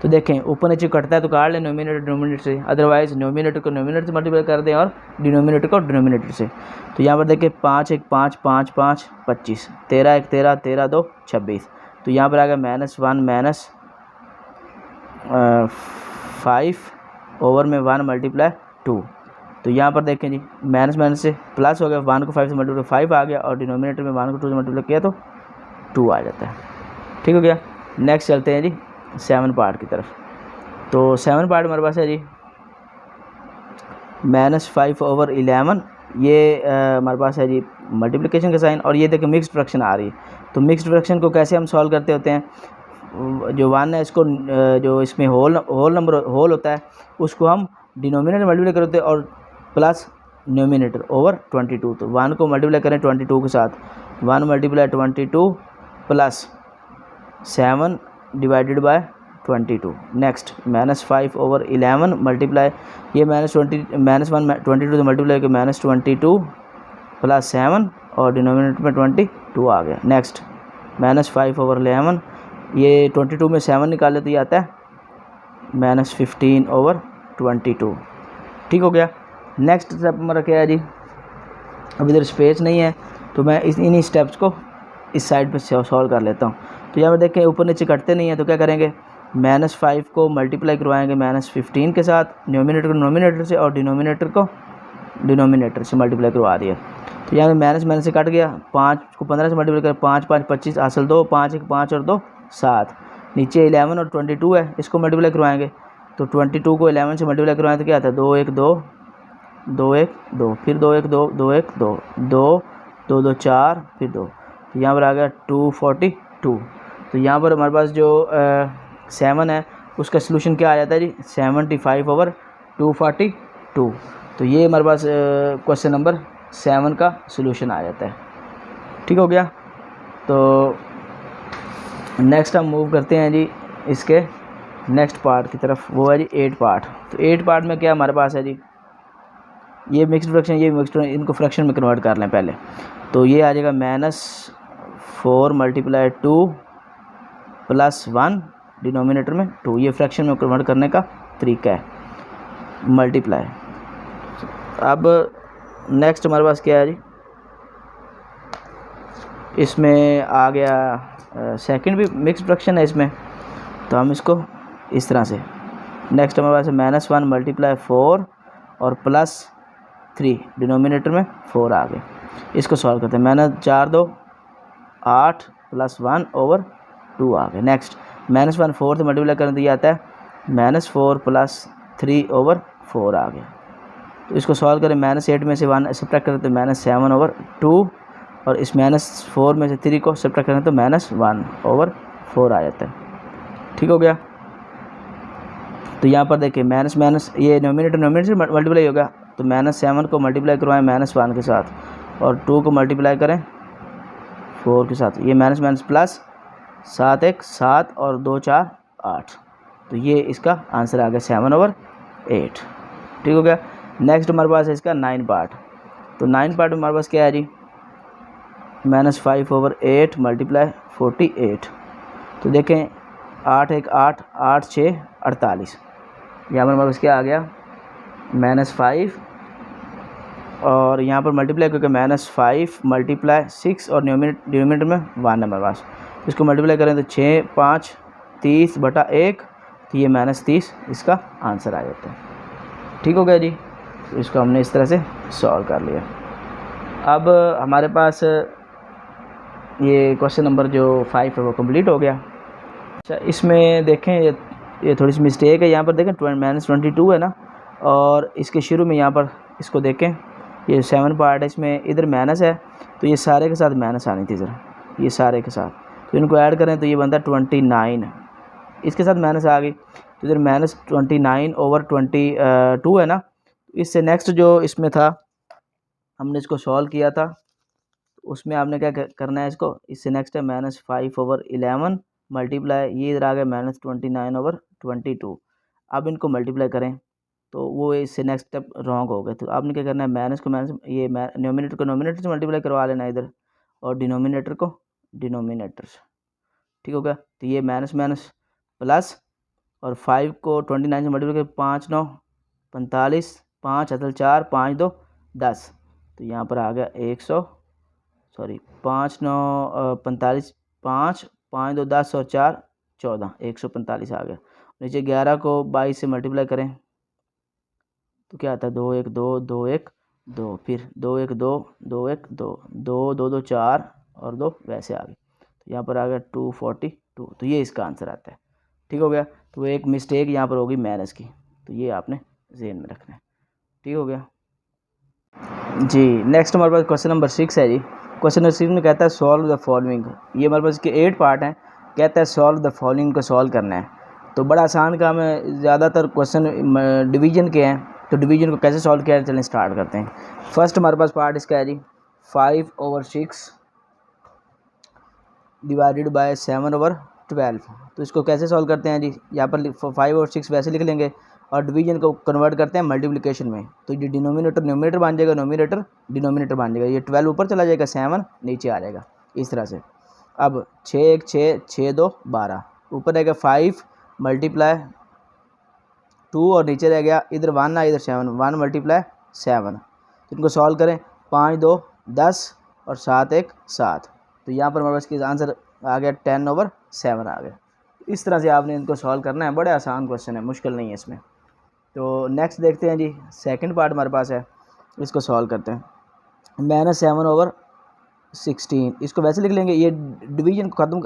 तो देखें ऊपर नीचे कटता है तो काट लें नोमिनेटर डिनोमिनेटर से, अदरवाइज नोमिनेटर को नोमिनेटर से मल्टीप्लाई कर दें और डिनोमिनेटर को डिनोमिनेटर से। तो यहाँ पर देखिए 5 1 5 5 5 25, 13 1 13 13 2 26, तो यहाँ पर आ गया -1 -5 ओवर में 1 मल्टीप्लाई 2, तो यहाँ पर देखें जी माइनस से प्लस हो गया, 1 को 5 से मल्टीप्लाई 5 आ गया, और डिनोमिनेटर में 1 को 2 से मल्टीप्लाई किया तो 2 आ जाता है। ठीक हो गया। नेक्स्ट चलते हैं जी 7 पार्ट की तरफ। तो 7 पार्ट हमारे पास है जी -5/11, ये हमारे पास है जी मल्टीप्लिकेशन का साइन, और ये देखिए मिक्स्ड फ्रैक्शन आ रही है। तो मिक्स्ड फ्रैक्शन को कैसे हम सॉल्व करते होते हैं, जो 1 है इसको जो इसमें होल होता है उसको हम डिनोमिनेटर मल्टीप्लाई करते हैं, और प्लस न्यूमिनेटर ओवर 22, तो 1 को मल्टीप्लाई करें 22 के साथ, 1 multiply 22 plus 7 divided by 22। Next -5/11 multiply, ये -1 22 से मल्टीप्लाई के -22 प्लस 7, और डिनोमिनेटर में 22 आ गया। नेक्स्ट -5/11, ये 22 में 7 निकाले तो ये आता है -15/22। ठीक हो गया। नेक्स्ट स्टेप हमारा क्या है जी, अब इधर स्पेस नहीं है तो मैं इन्हीं स्टेप्स को इस साइड पे सॉल्व कर लेता हूँ। तो यहाँ पर देखें ऊपर नीचे कटते नहीं हैं, तो क्या करेंगे, -5 को मल्टीप्लाई करवाएंगे -15 के साथ, न्यूमिनेटर को नोमिनेटर से और डिनोमिनेटर को डिनोमिनेटर से मल्टीप्लाई करवा दिया। तो यहाँ पर माइनस से कट गया, 5 को 15 से मल्टीप्लाई कर, 5 5 25, असल 2, 5 1 5 और 2 7, नीचे 11 और 22 है, इसको मल्टीप्लाई करवाएंगे। तो 22 को 11 से मल्टीप्लाई करवाएं तो क्या आता है, 2 1 2 2 1 2, फिर 2 1 2 2 1 2 2 2 2 4, फिर 2, तो यहाँ पर आ गया 242। तो यहाँ पर हमारे पास जो 7 है उसका सलूशन क्या आ जाता है जी, 75/242, तो ये हमारे पास क्वेश्चन नंबर 7 का सलूशन आ जाता है। ठीक हो गया। तो नेक्स्ट हम मूव करते हैं जी इसके नेक्स्ट पार्ट की तरफ, वो है जी 8 पार्ट। तो 8 पार्ट में क्या हमारे पास है जी, ये मिक्स्ड फ्रैक्शन, ये मिक्स्ड, इनको फ्रैक्शन में कन्वर्ट कर लें पहले। तो ये आ जाएगा -4 मल्टीप्लाई 2 प्लस 1, डिनोमिनेटर में 2, ये फ्रैक्शन में कन्वर्ट करने का तरीका है, मल्टीप्लाई। अब नेक्स्ट हमारे पास क्या है जी, इसमें आ गया सेकंड भी मिक्स्ड फ्रैक्शन है इसमें। तो हम इसको इस तरह से, नेक्स्ट हमारे पास -1 मल्टीप्लाई 4 और +3, डिनोमिनेटर में 4 आ गए। इसको सॉल्व करते हैं, -4 2 8 +1 ओवर 2 आ गए। नेक्स्ट -1 4 से मल्टीप्लाई करने तो ये आता है -4 +3 ओवर 4 आ गया। तो इसको सॉल्व करें, -8 में से 1 सब्ट्रैक्ट करें तो -7 ओवर 2, और इस -4 में से 3 को सब्ट्रैक्ट करें तो -1 ओवर 4 आ जाता है। ठीक हो गया। तो यहाँ पर देखिए माइनस माइनस ये नोमिनेटर से मल्टीप्लाई होगा, तो -7 को मल्टीप्लाई करवाएं -1 के साथ और 2 को मल्टीप्लाई करें 4 के साथ, ये माइनस माइनस प्लस 7 1 7 और 2 4 8। तो ये इसका आंसर आ गया 7/8। ठीक हो गया। नेक्स्ट हमारे पास है इसका 9 पार्ट। तो 9 पार्ट में हमारे पास क्या है जी, -5/8 मल्टीप्लाई 48। तो देखें 8 1 8 8 6 48। यहाँ पर हमारे पास क्या आ गया -5 और यहाँ पर मल्टीप्लाई करके -5 मल्टीप्लाई 6 और डिनोमिनेटर में 1 है हमारे पास। इसको मल्टीप्लाई करें तो 6 5 30/1, तो ये -30 इसका आंसर आ जाता है। ठीक हो गया जी। तो इसको हमने इस तरह से सॉल्व कर लिया। अब हमारे पास ये क्वेश्चन नंबर जो 5 है वो कंप्लीट हो गया। अच्छा, इसमें देखें ये थोड़ी सी मिस्टेक है, यहाँ पर देखें -22 है ना, और इसके शुरू में यहाँ पर इसको देखें, ये 7 पार्ट है, इसमें इधर माइनस है, तो ये सारे के साथ माइनस आनी थी ज़रा, ये सारे के साथ, तो इनको ऐड करें तो ये बनता है 29, इसके साथ माइनस आ गई, तो इधर -29/22 है ना। इससे नेक्स्ट जो इसमें था हमने इसको सॉल्व किया था, उसमें आपने क्या करना है, इसको इससे नेक्स्ट है -5/11 मल्टीप्लाई, ये इधर आ गया -29/22। अब इनको मल्टीप्लाई करें तो वो इससे नेक्स्ट स्टेप रॉन्ग हो गए। तो आपने क्या करना है, माइनस को माइनस, ये न्यूमिनेटर को नोमिनेटर से मल्टीप्लाई करवा लेना इधर, और डिनोमिनेटर को डिनोमिनेटर से। ठीक हो गया। तो ये माइनस माइनस प्लस, और 5 को 29 से मल्टीप्लाई कर 5 9 45, 5 असल 4 5 2 10, तो यहाँ पर आ गया 5 9 45, 5 5 2 10 और 4 14, 145 आ गया। नीचे 11 को 22 से मल्टीप्लाई करें तो क्या आता है 2 1 2 2 1 2, फिर 2 1 2 2 1 2 2 2 2 4 और 2 वैसे आ गए। तो यहाँ पर आ गया 242, तो ये इसका आंसर आता है। ठीक हो गया। तो एक मिस्टेक यहाँ पर होगी माइनस की, तो ये आपने ज़हन में रखना है। ठीक हो गया जी। नेक्स्ट हमारे पास क्वेश्चन नंबर 6 है जी। क्वेश्चन नंबर 6 में कहता है सॉल्व द फॉलोइंग। ये हमारे पास इसके 8 पार्ट हैं, कहता है सॉल्व द फॉलोइंग को सॉल्व करना है। तो बड़ा आसान काम है, ज़्यादातर क्वेश्चन डिवीजन के हैं, तो डिवीजन को कैसे सॉल्व किया है चलें स्टार्ट करते हैं। फर्स्ट हमारे पास पार्ट इसका है जी 5/6 डिवाइडेड बाय 7/12। तो इसको कैसे सॉल्व करते हैं जी, यहाँ पर 5 और 6 वैसे लिख लेंगे और डिवीजन को कन्वर्ट करते हैं मल्टीप्लिकेशन में। तो ये डिनोमिनेटर न्यूमिनेटर बन जाएगा, नोमिनेटर डिनोमिनेटर बन जाएगा। ये 12 ऊपर चला जाएगा, 7 नीचे आ जाएगा, इस तरह से। अब 6 1 6 6 2 12, ऊपर रहेगा 5 मल्टीप्लाई 2 और नीचे रह गया इधर 1 है, इधर 7 1 मल्टीप्लाई 7। तो इनको सॉल्व करें 5 2 10 और 7 1 7। तो यहाँ पर हमारे पास आंसर आ गया 10/7 आ गया। इस तरह से आपने इनको सॉल्व करना है, बड़े आसान क्वेश्चन है, मुश्किल नहीं है इसमें। तो नेक्स्ट देखते हैं जी, सेकंड पार्ट हमारे पास है, इसको सॉल्व करते हैं। -7/16, इसको वैसे लिख लेंगे, ये डिवीजन को ख़त्म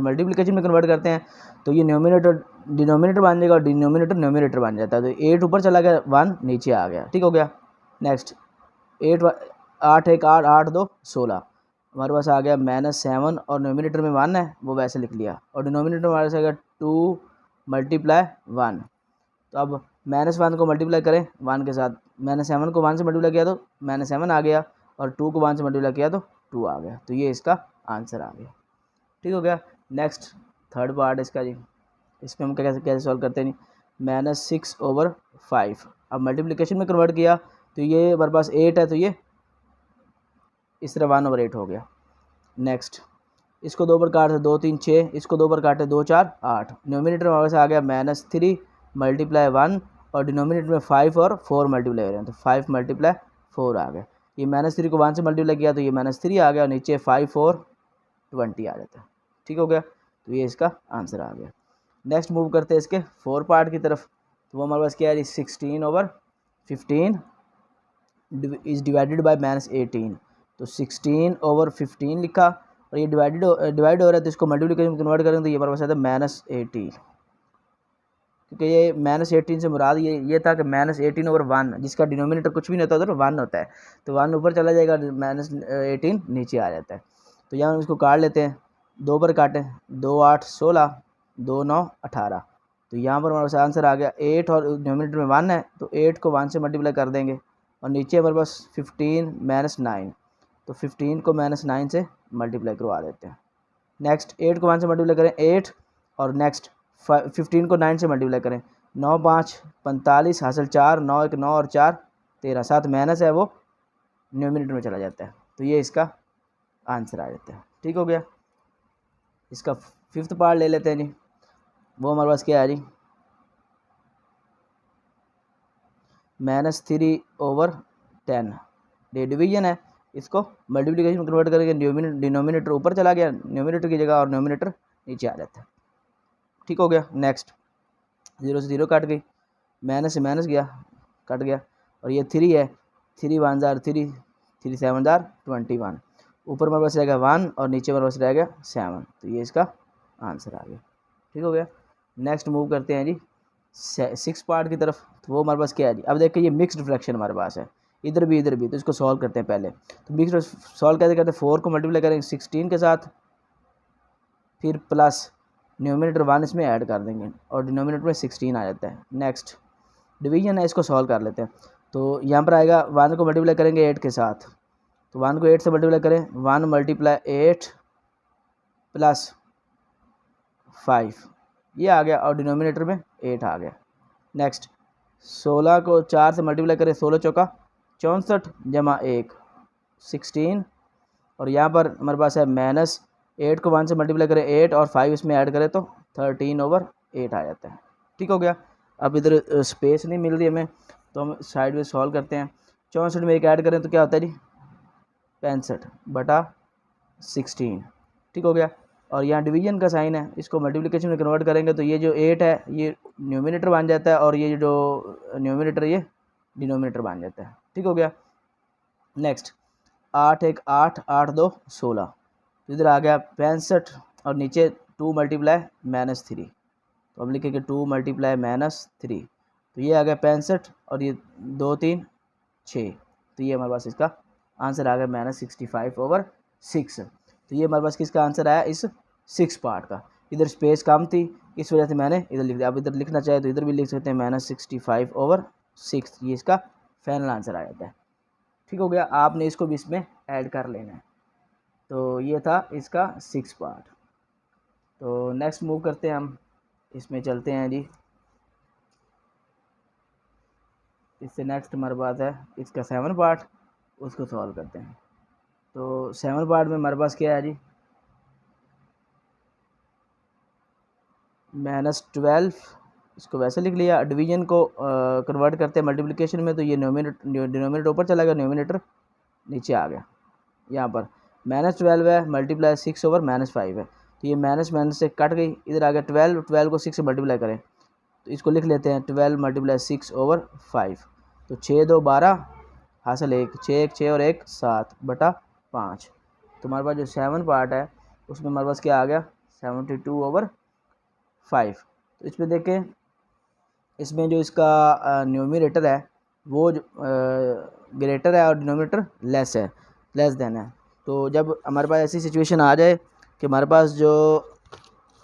मल्टीप्लिकेशन में कन्वर्ट करते हैं, तो ये न्यूमिनेटर डिनोमिनेटर बन जाएगा और डिनोमिनेटर न्यूमिनेटर बन जाता है। तो 8 ऊपर चला गया, 1 नीचे आ गया। ठीक हो गया। नेक्स्ट 8 1 8 8 2 16, हमारे पास आ गया -7 और नोमिनेटर में 1 है, वो वैसे लिख लिया, और डिनोमिनेटर हमारे पास आ गया 2 मल्टीप्लाई 1। तो अब -1 को मल्टीप्लाई करें 1 के साथ, -7 को 1 से मल्टीप्लाई किया तो -7 आ गया, और 2 को 1 से मल्टीप्लाई किया तो 2 आ गया। तो ये इसका आंसर आ गया। ठीक हो गया। नेक्स्ट थर्ड पार्ट इसका जी, इसमें हम कैसे कैसे सॉल्व करते हैं, -6/5। अब मल्टीप्लिकेशन में कन्वर्ट किया तो ये हमारे पास 8 है, तो ये इस तरह 1/8 हो गया। नेक्स्ट इसको 2 पर काटे 2 3 6, इसको 2 पर काटे 2 4 8। डिनोमिनेटर हमारे पास आ गया -3 मल्टीप्लाई 1, और डिनोमिनेटर में 5 और 4 मल्टीप्लाई हो रहे हैं, तो 5 मल्टीप्लाई 4 आ गया। ये -3 को 1 से मल्टीप्लाई किया तो ये -3 आ गया, और नीचे 5 4 20 आ जाता है। ठीक हो गया। तो ये इसका आंसर आ गया। नेक्स्ट मूव करते हैं इसके 4 पार्ट की तरफ। तो वो हमारे पास क्या है जी, 16/15 इज़ डिवाइडेड बाय -18। तो 16/15 लिखा, और ये डिवाइड हो रहा है, तो इसको मल्टीप्लिकेशन में कन्वर्ट करेंगे तो ये हमारे पास आता है -18, क्योंकि ये -18 से मुराद ये था कि -18/1, जिसका डिनोमिनेटर कुछ भी नहीं होता उधर 1 होता है, तो 1 ऊपर चला जाएगा, -18 नीचे आ जाता है। तो यहाँ हम इसको काट लेते हैं, 2 पर काटें, 2 8 16, 2 9 18। तो यहाँ पर हमारे पास आंसर आ गया 8, और डिनोमिनेटर में 1 है तो 8 को 1 से मल्टीप्लाई कर देंगे, और नीचे हमारे पास 15 -9, तो 15 को -9 से मल्टीप्लाई करवा देते हैं। नेक्स्ट 8 को 1 से मल्टीप्लाई करें 8, और नेक्स्ट 15 को 9 से मल्टीप्लाई करें, 9 5 45 हासिल 4, 9 1 9 और 4 13, 7 माइनस है वो न्यूमिनेटर में चला जाता है, तो ये इसका आंसर आ जाता है। ठीक हो गया। इसका 5th पार्ट ले लेते हैं जी, वो हमारे पास क्या है जी, -3/10। ये डिवीजन है, इसको मल्टीप्लिकेशन में कन्वर्ट करके डिनोमिनेटर ऊपर चला गया न्यूमिनेटर की जगह, और न्यूमिनेटर नीचे आ जाता है। ठीक हो गया। नेक्स्ट 0 से 0 कट गई, माइनस से माइनस गया, कट गया, और ये 3 है, 3 1 जार 3, 3 7 जार 21, ऊपर हमारे पास रहेगा 1 और नीचे हमारे पास रहेगा 7, तो ये इसका आंसर आ गया। ठीक हो गया। नेक्स्ट मूव करते हैं जी 6 पार्ट की तरफ। तो वो हमारे पास क्या है जी, अब देखिए ये मिक्स्ड फ्रैक्शन हमारे पास है, इधर भी इधर भी, तो इसको सॉल्व करते हैं पहले। तो मिक्स्ड सॉल्व कैसे करते हैं, 4 को मल्टीप्लाई करेंगे 16 के साथ, फिर प्लस न्यूमिनेटर 1 इसमें ऐड कर देंगे, और डिनोमिनेटर में 16 आ जाता है। नेक्स्ट डिवीजन है, इसको सॉल्व कर लेते हैं। तो यहाँ पर आएगा 1 को मल्टीप्लाई करेंगे 8 के साथ, तो 1 को 8 से मल्टीप्लाई करें, 1 × 8 + 5, ये आ गया, और डिनोमिनेटर में 8 आ गया। नेक्स्ट 16 को 4 से मल्टीप्लाई करें, 16 चौका 64 जमा 1 16, और यहाँ पर हमारे पास है -8 को 1 से मल्टीप्लाई करें 8, और 5 इसमें ऐड करें तो 13/8 आ जाता है। ठीक हो गया। अब इधर स्पेस नहीं मिल रही हमें, तो हम साइड में सॉल्व करते हैं। 64 में 1 ऐड करें तो क्या होता है जी, 65/16। ठीक हो गया। और यहाँ डिवीजन का साइन है, इसको मल्टीप्लिकेशन में कन्वर्ट करेंगे तो ये जो 8 है ये न्यूमिनेटर बन जाता है, और ये जो न्यूमिनेटर ये डिनोमिनेटर बन जाता है। ठीक हो गया। नेक्स्ट 8 1 8 8 2 16, तो इधर आ गया 65, और नीचे 2 × -3, तो अब लिखेंगे 2 × -3, तो ये आ गया 65, और ये 2 3 6, तो ये हमारे पास इसका आंसर आ गया -65/6। तो ये हमारे पास किसका आंसर आया, इस 6 पार्ट का। इधर स्पेस कम थी, इस वजह से मैंने इधर लिख दिया। अब इधर लिखना चाहे तो इधर भी लिख सकते हैं -65/6, ये इसका फाइनल आंसर आ जाता है। ठीक हो गया। आपने इसको भी इसमें ऐड कर लेना है। तो ये था इसका 6 पार्ट। तो नेक्स्ट मूव करते हैं हम, इसमें चलते हैं जी, इससे नेक्स्ट हमारे पास है इसका 7 पार्ट, उसको सॉल्व करते हैं। तो 7 पार्ट में हमारे पास क्या है जी, -12, इसको वैसे लिख लिया। डिवीजन को कन्वर्ट करते हैं मल्टीप्लिकेशन में, तो ये डिनोमिनेटर ऊपर चला गया, न्यूमिनेटर नीचे आ गया। यहाँ पर -12 है मल्टीप्लाई 6/-5 है, तो ये माइनस माइनस से कट गई, इधर आ गया 12, 12 को 6 से मल्टीप्लाई करें तो इसको लिख लेते हैं 12 × 6/5, तो 6 2 12 हासिल 1, 6 1 6 और 1 7/5। तो हमारे पास जो 7 पार्ट है उसमें हमारे पास क्या आ गया, 72/5। तो इसमें देखें, इसमें जो इसका न्यूमिनेटर है वो ग्रेटर है और डिनोमिनेटर लेस देन है। तो जब हमारे पास ऐसी सिचुएशन आ जाए कि हमारे पास जो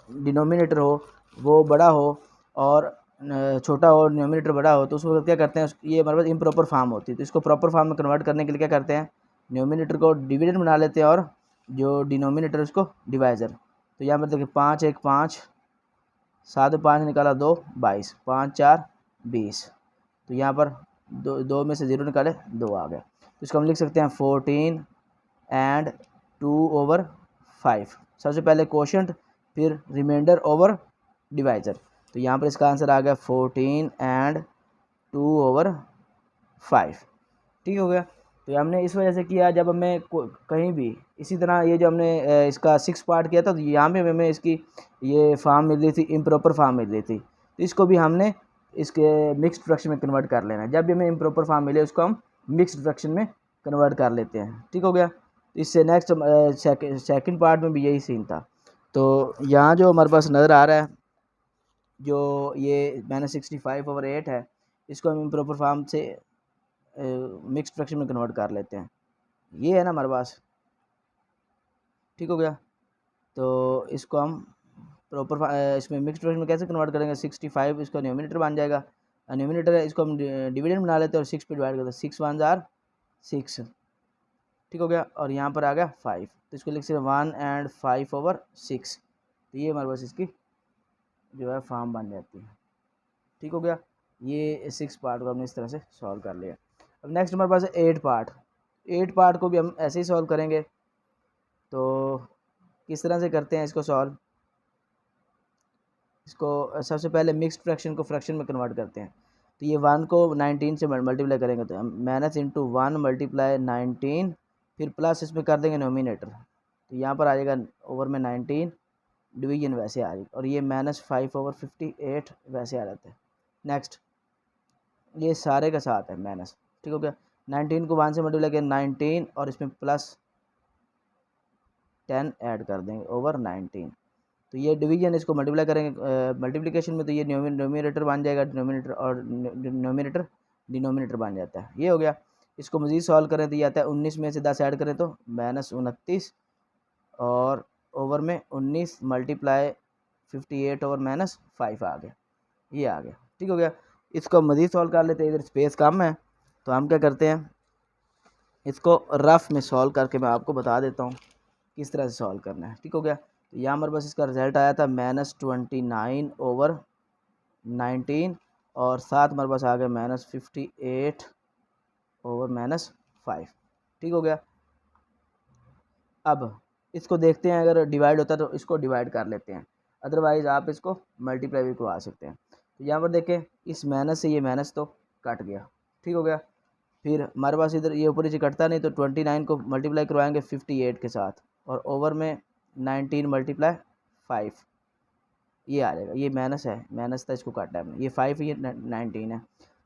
डिनोमिनेटर हो वो बड़ा हो और छोटा हो, डिनोमिनेटर बड़ा हो, तो उस वक्त क्या करते हैं, ये हमारे पास इम्प्रॉपर फॉर्म होती है। तो इसको प्रॉपर फॉर्म में कन्वर्ट करने के लिए क्या करते हैं, न्यूमिनेटर को डिविडेंड बना लेते हैं और जो डिनोमिनेटर उसको डिवाइज़र। तो यहाँ पर देखिए 5 1 5, 7 5 निकाला 2 22, 5 4 20, तो यहाँ पर दो में से 0 निकाले 2 आ गया। तो इसको हम लिख सकते हैं 14 एंड 2/5। सबसे पहले कोशेंट, फिर रिमाइंडर ओवर डिवाइज़र। तो यहाँ पर इसका आंसर आ गया 14 एंड 2/5। ठीक हो गया। तो हमने इस वजह से किया, जब हमें कहीं भी इसी तरह ये जो हमने इसका 6 पार्ट किया था, तो यहाँ पे हमें इसकी ये फॉर्म मिल रही थी, इम्प्रॉपर फॉर्म मिल रही थी, तो इसको भी हमने इसके मिक्स्ड फ्रैक्शन में कन्वर्ट कर लेना है। जब भी हमें इम्प्रॉपर फॉर्म मिले उसको हम मिक्स्ड फ्रैक्शन में कन्वर्ट कर लेते हैं। ठीक हो गया। इससे नेक्स्ट सेकंड पार्ट में भी यही सीन था। तो यहाँ जो हमारे पास नज़र आ रहा है, जो ये -65/8 है, इसको हम इम्प्रॉपर फॉर्म से मिक्स्ड फ्रैक्शन में कन्वर्ट कर लेते हैं। ये है ना हमारे पास। ठीक हो गया। तो इसको हम प्रॉपर इसमें मिक्स्ड फ्रैक्शन में कैसे कन्वर्ट करेंगे, 65 इसका न्यूमिनेटर बन जाएगा, न्यूमिनेटर है, इसको हम डिविडेंड बना लेते हैं और 6 पे डिवाइड करते हैं, 6 1 जार 6। ठीक हो गया। और यहाँ पर आ गया 5, तो इसको लिख सकते हैं 1 and 5/6। तो ये हमारे पास इसकी जो है फॉर्म बन जाती है। ठीक हो गया। ये 6 पार्ट को हमने इस तरह से सॉल्व कर लिया। अब नेक्स्ट हमारे पास है 8 पार्ट। 8 पार्ट को भी हम ऐसे ही सॉल्व करेंगे। तो किस तरह से करते हैं इसको सॉल्व, इसको सबसे पहले मिक्स्ड फ्रैक्शन को फ्रैक्शन में कन्वर्ट करते हैं। तो ये 1 को 19 से मल्टीप्लाई करेंगे, तो -1 मल्टीप्लाई 19, फिर प्लस इसमें कर देंगे नोमिनेटर, तो यहाँ पर आ जाएगा ओवर में 19, डिवीजन वैसे आ जाएगा, और ये -5/58 वैसे आ जाता है। नेक्स्ट ये सारे का साथ है माइनस। ठीक हो गया। 19 को 1 से मल्टीप्लाई करें 19, और इसमें प्लस 10 ऐड कर देंगे ओवर 19। तो ये डिवीजन इसको मल्टीप्लाई करेंगे मल्टीप्लिकेशन में, तो ये न्यूमिनेटर बन जाएगा डिनोमिनेटर, और डिनोमिनेटर डिनोमिनेटर बन जाता है। ये हो गया। इसको मज़ीद सॉल्व करें तो ये आता है 19 में से 10 ऐड करें तो -29, और ओवर में 19 मल्टीप्लाई 58 ओवर -5 आ गया, ये आ गया। ठीक हो गया। इसको मज़ीद सॉल्व कर लेते हैं, इधर स्पेस कम है, तो हम क्या करते हैं, इसको रफ में सॉल्व करके मैं आपको बता देता हूँ किस तरह से सॉल्व करना है। ठीक हो गया। तो यहाँ हमारे पास इसका रिजल्ट आया था -29/19, और साथ हमारे पास आ गया -58/-5। ठीक हो गया। अब इसको देखते हैं, अगर डिवाइड होता है तो इसको डिवाइड कर लेते हैं, अदरवाइज़ आप इसको मल्टीप्लाई भी करवा सकते हैं। तो यहाँ पर देखें, इस माइनस से ये माइनस तो कट गया। ठीक हो गया। फिर हमारे पास इधर ये ऊपर नीचे कटता नहीं, तो 29 को मल्टीप्लाई करवाएंगे 58 के साथ, और ओवर में 19 मल्टीप्लाई 5, ये आ जाएगा। ये माइनस है, माइनस था, इसको काटा है हमने, ये 5 ये 19 है।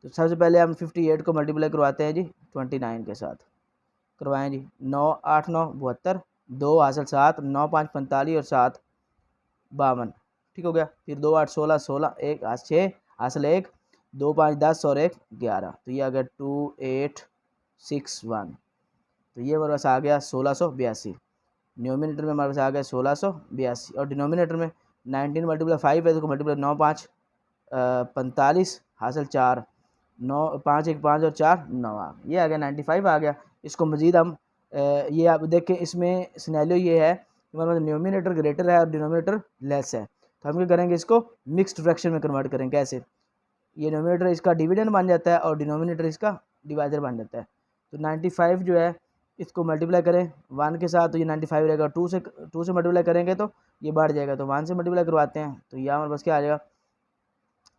तो सबसे पहले हम 58 को मल्टीप्लाई करवाते हैं जी 29 के साथ, करवाएं जी। 9 8 9 72, 2 हासिल 7, 9 5 45, और 7 52। ठीक हो गया। फिर 2 8 16, 16 1 6 हासिल 1, 2 5 10 और 1 11, तो ये आ गया 2861। तो ये हमारे पास आ गया 1682। न्यूमिनेटर में हमारे पास आ गया 1682, और डिनोमिनेटर में 19 मल्टीप्लाई 5 है, तो मल्टीप्लाई 9 5 45 हासिल 4, 9 5 1 5 और 4 9 आ गया, ये आ गया 95 आ गया। इसको मज़ीद हम ये आप देखें, इसमें सिनेरियो ये है कि हमारे पास न्यूमिनेटर ग्रेटर है और डिनोमिनेटर लेस है, तो हम क्या करेंगे, इसको मिक्स्ड फ्रैक्शन में कन्वर्ट करेंगे। कैसे, ये न्यूमिनेटर इसका डिविडेंड बन जाता है और डिनोमिनेटर इसका डिवाइडर बन जाता है। तो 95 जो है, इसको मल्टीप्लाई करें 1 के साथ, तो ये 95 रहेगा। 2 से मल्टीप्लाई करेंगे तो ये बढ़ जाएगा, तो 1 से मल्टीप्लाई करवाते हैं, तो यहाँ हमारे पास क्या आ जाएगा,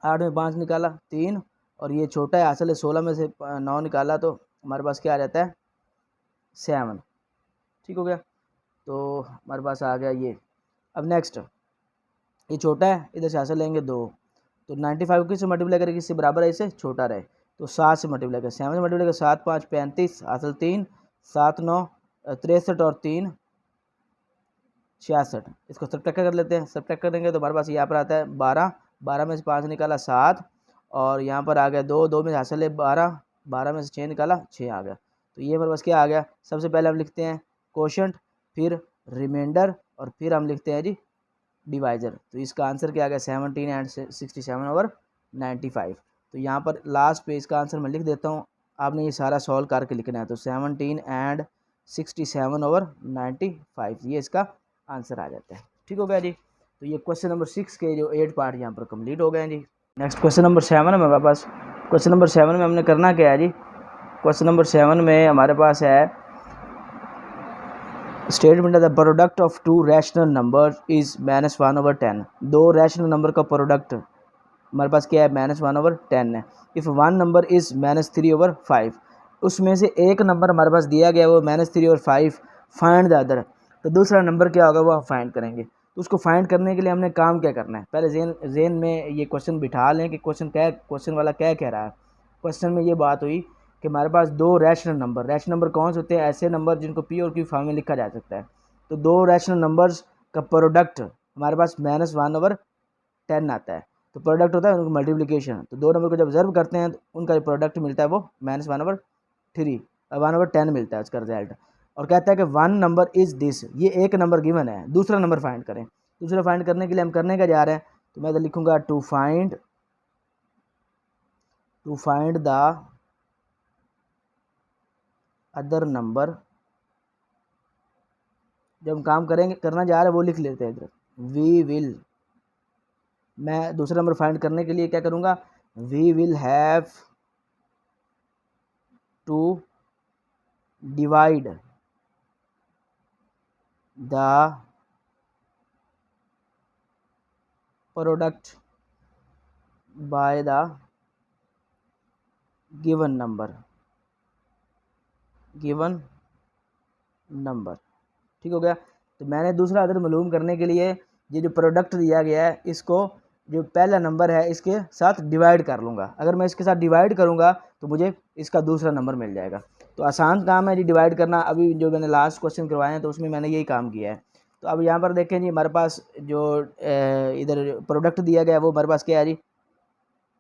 8 में 5 निकाला 3, और ये छोटा है असल है, 16 में से 9 निकाला, तो हमारे पास क्या आ जाता है 7। ठीक हो गया। तो हमारे पास आ गया ये। अब नेक्स्ट, ये छोटा है, इधर से हासिल लेंगे 2, तो 95 को किससे मल्टीप्लाई करें, किससे बराबर है, इससे छोटा रहे, तो 7 से मल्टीप्लाई करें, 7 से मल्टीप्लाई करें, 7 5 35 हासिल 3, 7 9 63, और 3 66। इसको सब्ट्रैक्ट कर लेते हैं, सब्ट्रैक्ट करेंगे तो हमारे पास यहाँ पर आता है 12, 12 में से 5 निकाला 7, और यहाँ पर आ गया 2, 2 में से हासिल है 12, 12 में से 6 निकाला 6 आ गया। तो ये हमारे पास क्या आ गया, सबसे पहले हम लिखते हैं कोशंट, फिर रिमाइंडर, और फिर हम लिखते हैं जी डिवाइजर। तो इसका आंसर क्या आ गया 17 and 67 ओवर 95। तो यहाँ पर लास्ट पे इसका आंसर मैं लिख देता हूँ, आपने ये सारा सॉल्व करके लिखना है। तो 17 and 67 ओवर 95, ये इसका आंसर आ जाता है। ठीक हो गया जी। तो ये क्वेश्चन नंबर 6 के जो 8 पार्ट यहाँ पर कंप्लीट हो गए हैं जी। नेक्स्ट क्वेश्चन नंबर 7 है मेरे पास। क्वेश्चन नंबर 7 में हमने करना क्या है जी, क्वेश्चन नंबर 7 में हमारे पास है statement, the product of 2 rational number is -1 over 10। 2 rational number का प्रोडक्ट हमारे पास क्या है, -1 ओवर 10 है। If one number is -3 over 5, उसमें से एक नंबर हमारे पास दिया गया वो -3 ओवर 5, फाइंड द अदर, तो दूसरा नंबर क्या होगा वो हम फाइंड करेंगे। तो उसको फाइंड करने के लिए हमने काम क्या करना है, पहले जेन में ये क्वेश्चन बिठा लें कि क्वेश्चन वाला क्या कह रहा है। क्वेश्चन में ये बात हुई कि हमारे पास दो रैशनल नंबर कौन से होते हैं, ऐसे नंबर जिनको पी और क्यू फॉर्म में लिखा जा सकता है। तो दो रैशनल नंबर्स का प्रोडक्ट हमारे पास -1/10 आता है। तो प्रोडक्ट होता है उनका मल्टीप्लिकेशन, तो दो नंबर को जब ऑब्जर्व करते हैं तो उनका जो प्रोडक्ट मिलता है वो -1/3 1/10 मिलता है उसका रिजल्ट। और कहता है कि वन नंबर इज़ दिस, ये एक नंबर गिवन है, दूसरा नंबर फाइंड करें। दूसरा फाइंड करने के लिए हम करने का जा रहे हैं, तो मैं तो लिखूंगा to find the other number. जब हम काम करना जा रहे हैं वो लिख लेते हैं इधर, वी विल, मैं दूसरा नंबर फाइंड करने के लिए क्या करूँगा, we will have to divide the product by the given number. ठीक हो गया। तो मैंने दूसरा अदर मालूम करने के लिए ये जो प्रोडक्ट दिया गया है इसको जो पहला नंबर है इसके साथ डिवाइड कर लूँगा। अगर मैं इसके साथ डिवाइड करूँगा तो मुझे इसका दूसरा नंबर मिल जाएगा। तो आसान काम है जी डिवाइड करना। अभी जो मैंने लास्ट क्वेश्चन करवाए हैं तो उसमें मैंने यही काम किया है। तो अब यहाँ पर देखें जी हमारे पास जो इधर प्रोडक्ट दिया गया है वो हमारे पास क्या है जी,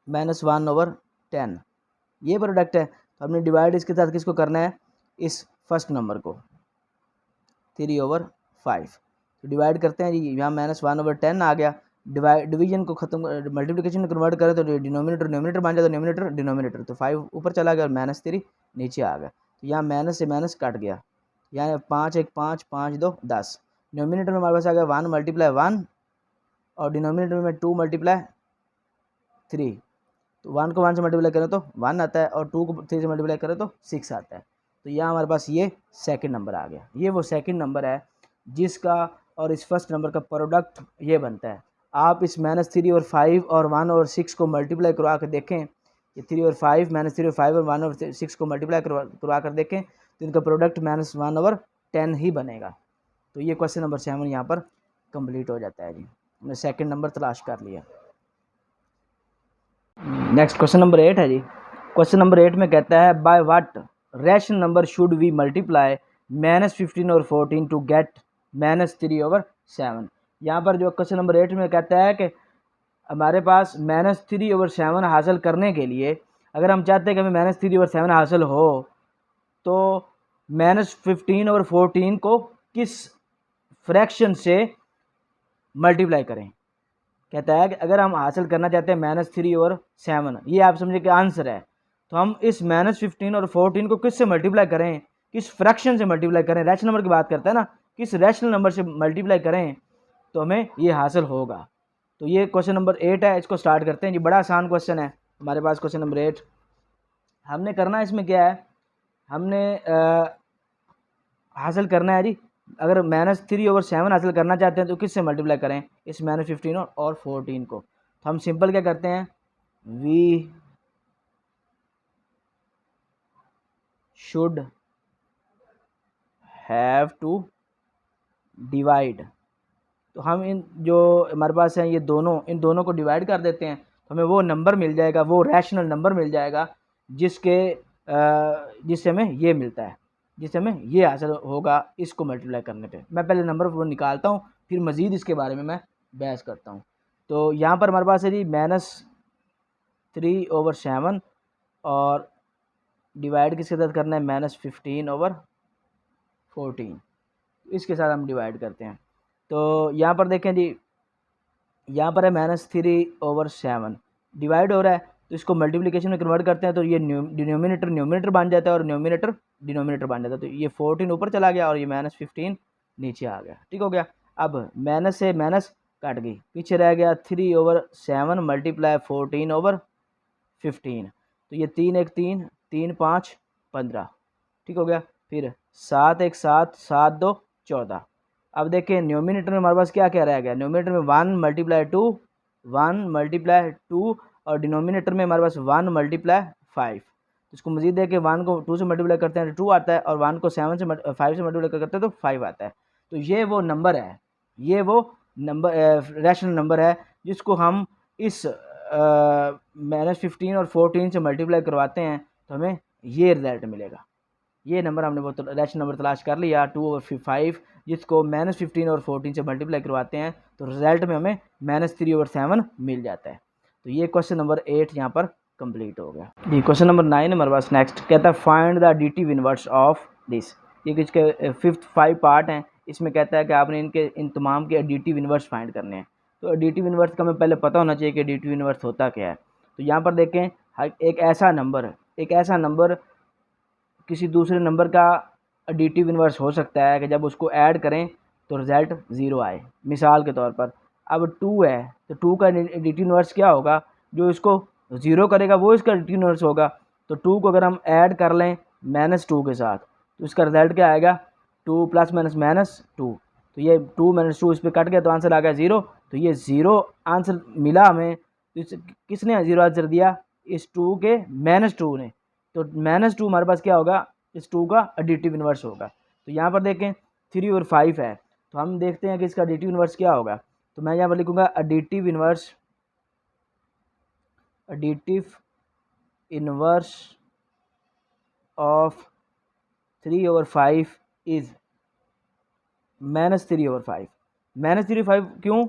-1/10 ये प्रोडक्ट है। तो हमने डिवाइड इसके साथ किसको करना है, इस फर्स्ट नंबर को 3/5। तो डिवाइड करते हैं जी, यहाँ -1/10 आ गया। डिवीजन को खत्म मल्टीप्लिकेशन में कन्वर्ट करें तो डिनोमिनेटर बन जाता है, डिनोमिनेटर तो 5 ऊपर चला गया और -3 नीचे आ गया। तो यहाँ माइनस से माइनस कट गया, यहाँ 5 1 5 5 2 10। डिनोमिनेटर में हमारे पास आ गया 1 × 1 और डिनोमिनेटर में 2 × 3। तो 1 को 1 से मल्टीप्लाई करें तो 1 आता है और 2 को 3 से मल्टीप्लाई करें तो 6 आता है। तो यहाँ हमारे पास ये सेकंड नंबर आ गया। ये वो सेकंड नंबर है जिसका और इस फर्स्ट नंबर का प्रोडक्ट ये बनता है। आप इस -3 और 5 और 1 और 6 को मल्टीप्लाई करवा कर देखें, ये 3 और 5 -3 और 5 और 1 और 6 को मल्टीप्लाई करवा कर देखें तो इनका प्रोडक्ट -1/10 ही बनेगा। तो ये क्वेश्चन नंबर 7 यहाँ पर कंप्लीट हो जाता है जी। हमने सेकंड नंबर तलाश कर लिया। नेक्स्ट क्वेश्चन नंबर 8 है जी। क्वेश्चन नंबर 8 में कहता है by what rational number should we multiply -15 और 14 टू गेट -3/7। यहाँ पर जो क्वेश्चन नंबर 8 में कहता है कि हमारे पास -3/7 हासिल करने के लिए अगर हम चाहते हैं कि हमें -3/7 हासिल हो तो -15 और 14 को किस फ्रैक्शन से मल्टीप्लाई करें। कहता है कि अगर हम हासिल करना चाहते हैं -3/7, ये आप समझे कि आंसर है, तो हम इस -15 और 14 को किस से मल्टीप्लाई करें, किस फ्रैक्शन से मल्टीप्लाई करें। रैशनल नंबर की बात करता है ना, किस रैशनल नंबर से मल्टीप्लाई करें तो हमें ये हासिल होगा। तो ये क्वेश्चन नंबर 8 है, इसको स्टार्ट करते हैं जी। बड़ा आसान क्वेश्चन है हमारे पास क्वेश्चन नंबर 8। हमने करना इसमें क्या है, हमने हासिल करना है जी, अगर -3/7 हासिल करना चाहते हैं तो किससे मल्टीप्लाई करें, इस -15 और 14 को। तो हम सिंपल क्या करते हैं, we should have to divide. तो हम इन जो हमारे पास हैं ये दोनों, इन दोनों को डिवाइड कर देते हैं तो हमें वो नंबर मिल जाएगा, वो रैशनल नंबर मिल जाएगा जिससे हमें ये मिलता है, जिससे हमें ये हासिल होगा इसको मल्टीप्लाई करने पे। मैं पहले नंबर वो निकालता हूँ फिर मज़ीद इसके बारे में मैं बहस करता हूँ। तो यहाँ पर हमारे पास है जी -3/7 और डिवाइड किसके साथ करना है, -15/14, इसके साथ हम डिवाइड करते हैं। तो यहाँ पर देखें जी, यहाँ पर है -3/7 डिवाइड हो रहा है तो इसको मल्टीप्लिकेशन में कन्वर्ट करते हैं तो ये डिनोमिनेटर न्यूमिनेटर बन जाता है और न्यूमिनेटर डिनोमिनेटर बन जाता है। तो ये 14 ऊपर चला गया और ये -15 नीचे आ गया। ठीक हो गया। अब माइनस से माइनस कट गई, पीछे रह गया 3/7 × 14/15। तो ये 3 1 3 3 5 15। ठीक हो गया। फिर 7 1 7 7 2 14। अब देखें न्यूमिनेटर में हमारे पास क्या क्या रह गया, न्यूमिनेटर में 1 × 2 और डिनोमिनेटर में हमारे पास 1 × 5। इसको मजीद है कि 1 को 2 से मल्टीप्लाई करते हैं तो 2 आता है, और 1 को 5 से मल्टीप्लाई करते हैं तो 5 आता है। तो ये वो नंबर है, ये वो नंबर रैशनल नंबर है जिसको हम इस -15 और 14 से मल्टीप्लाई करवाते हैं तो हमें ये रिजल्ट मिलेगा। ये नंबर हमने वो रैशनल नंबर तलाश कर लिया 2/5, जिसको -15 और 14 से मल्टीप्लाई करवाते हैं तो रिजल्ट में हमें -3/7 मिल जाता है। तो ये क्वेश्चन नंबर 8 यहाँ पर कंप्लीट हो गया। ये क्वेश्चन नंबर 9 हमारे पास नेक्स्ट कहता है find the additive inverse of this. ये इसके 5 पार्ट हैं, इसमें कहता है कि आपने इन तमाम के एडिटिव इनवर्स फाइंड करने हैं। तो एडिटिव इनवर्स का हमें पहले पता होना चाहिए कि एडिटिव इनवर्स होता क्या है। तो यहाँ पर देखें, एक ऐसा नंबर किसी दूसरे नंबर का एडिटिव इनवर्स हो सकता है कि जब उसको ऐड करें तो रिज़ल्ट ज़ीरो आए। मिसाल के तौर पर अब 2 है तो 2 का एडिटिव इनवर्स क्या होगा, जो इसको ज़ीरो करेगा वो इसका एडिटिव इनवर्स होगा। तो 2 को अगर हम ऐड कर लें -2 के साथ तो इसका रिज़ल्ट क्या आएगा, 2 + -2। तो ये 2 - 2 इस पर कट गया तो आंसर आ गया 0। तो ये 0 आंसर मिला हमें। तो किसने 0 आंसर दिया, इस 2 के -2 ने। तो -2 हमारे पास क्या होगा, इस 2 का एडिटिव इनवर्स होगा। तो यहाँ पर देखें 3 और 5 है, तो हम देखते हैं कि इसका एडिटिव इनवर्स क्या होगा। तो मैं यहाँ पर लिखूँगा एडिटिव इनवर्स ऑफ 3/5 इज़ -3/5। -3/5 क्यों,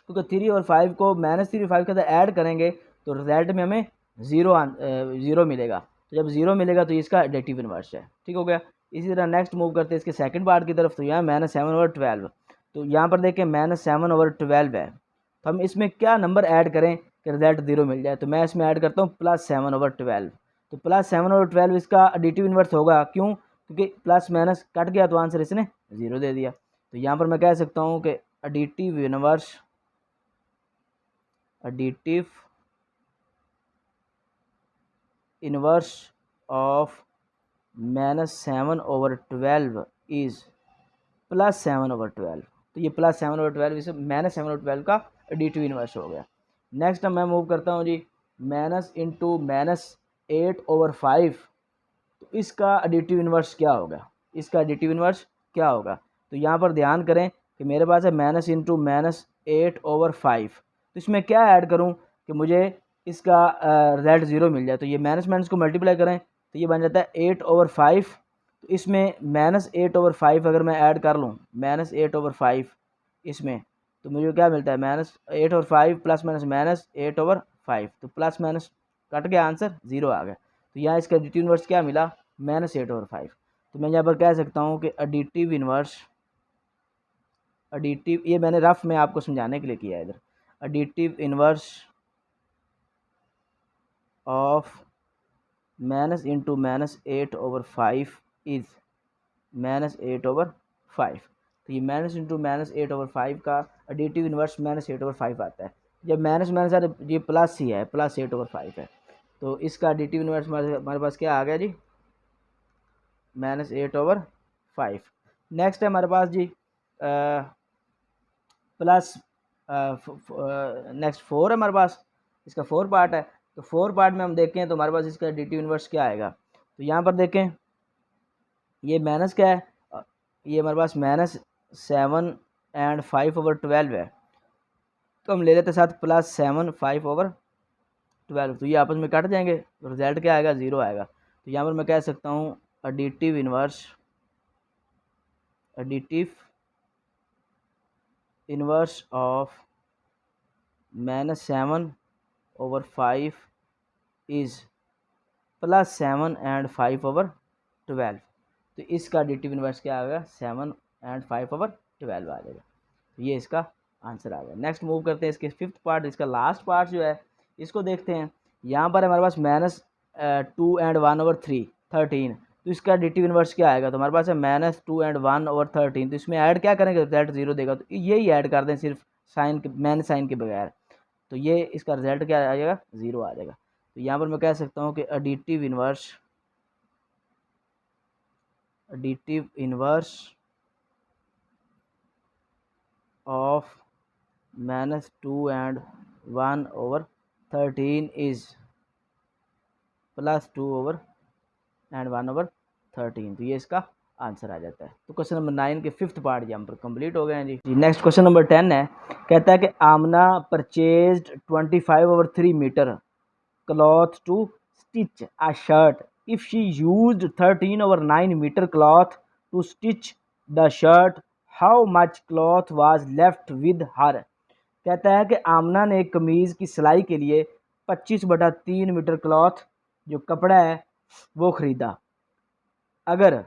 क्योंकि 3 और 5 को -3/5 के साथ ऐड करेंगे तो रिजल्ट में हमें ज़ीरो मिलेगा। तो जब ज़ीरो मिलेगा तो इसका एडिटिव इनवर्स है। ठीक हो गया। इसी तरह नेक्स्ट मूव करते हैं इसके सेकंड पार्ट की तरफ। तो यहाँ -7/12, तो यहाँ पर देखें -7/12 है, तो हम इसमें क्या नंबर ऐड करें कि रिजल्ट 0 मिल जाए। तो मैं इसमें ऐड करता हूँ +7/12। तो +7/12 इसका एडिटिव इनवर्स होगा। क्यों, क्योंकि प्लस माइनस कट गया तो आंसर इसने 0 दे दिया। तो यहाँ पर मैं कह सकता हूँ कि एडिटिव इनवर्स ऑफ -7/12 इज़ +7/12। तो ये +7/12 इसे -7/12 का एडिटिव इनवर्स हो गया। नेक्स्ट मैं मूव करता हूँ जी माइनस इंटू -8/5। तो इसका एडिटिव इनवर्स क्या होगा, इसका एडिटिव इनवर्स क्या होगा। तो यहाँ पर ध्यान करें कि मेरे पास है माइनस इंटू -8/5। तो इसमें क्या ऐड करूँ कि मुझे इसका रिजल्ट 0 मिल जाए। तो ये माइनस माइनस को मल्टीप्लाई करें तो ये बन जाता है 8/5। तो इसमें -8/5 अगर मैं ऐड कर लूँ -8/5 इसमें, तो मुझे क्या मिलता है -8/5 प्लस माइनस -8/5। तो प्लस माइनस कट गया, आंसर 0 आ गया। तो यहाँ इसका एडिटिव इनवर्स क्या मिला, -8/5। तो मैं यहाँ पर कह सकता हूँ कि एडिटिव ये मैंने रफ में आपको समझाने के लिए किया है इधर। Additive inverse of minus into -8/5 is -8/5। तो ये माइनस इंटू -8/5 का एडिटिव इनवर्स -8/5 आता है। जब माइनस माइनस आता है ये प्लस ही है, +8/5 है। तो इसका एडिटिव इनवर्स हमारे पास क्या आ गया जी, -8/5। नेक्स्ट है हमारे पास जी प्लस नेक्स्ट 4 है हमारे पास, इसका 4 पार्ट है। तो 4 पार्ट में हम देखें तो हमारे पास इसका एडिटिव इनवर्स क्या आएगा। तो यहाँ पर देखें ये माइनस क्या है, ये हमारे पास -7 एंड 5/12 है। तो हम ले लेते साथ +7 5/12। तो ये आपस में कट जाएंगे तो रिजल्ट क्या आएगा, 0 आएगा। तो यहाँ पर मैं कह सकता हूँ additive inverse of -7/5 is +7 and 5/12। तो इसका एडिटिव इनवर्स क्या आएगा, 7 एंड 5/12 आ जाएगा। तो ये इसका आंसर आ गया। नेक्स्ट मूव करते हैं इसके 5th पार्ट, इसका लास्ट पार्ट जो है इसको देखते हैं। यहाँ पर हमारे पास -2 एंड 1/13। तो इसका एडिटिव इनवर्स क्या आएगा। तो हमारे पास है -2 एंड 1/13। तो इसमें ऐड क्या करेंगे, रिजल्ट 0 देगा। तो यही ऐड कर दें सिर्फ साइन के, मैन साइन के बगैर। तो ये इसका रिजल्ट क्या आ जाएगा, 0 आ जाएगा। तो यहाँ पर मैं कह सकता हूँ कि additive inverse of -2 and 1/13 is +2 and 1/13। तो ये इसका आंसर आ जाता है। तो क्वेश्चन नंबर 9 के 5th पार्ट यहाँ पर कंप्लीट हो गए हैं जी। नेक्स्ट क्वेश्चन नंबर 10 है, कहता है कि Amna purchased 25/3 metre cloth to stitch a shirt if she used 13/9 metre cloth to stitch the shirt, how much cloth was left with her. कहता है कि आमना ने एक कमीज़ की सिलाई के लिए 25/3 मीटर क्लॉथ जो कपड़ा है वो ख़रीदा। अगर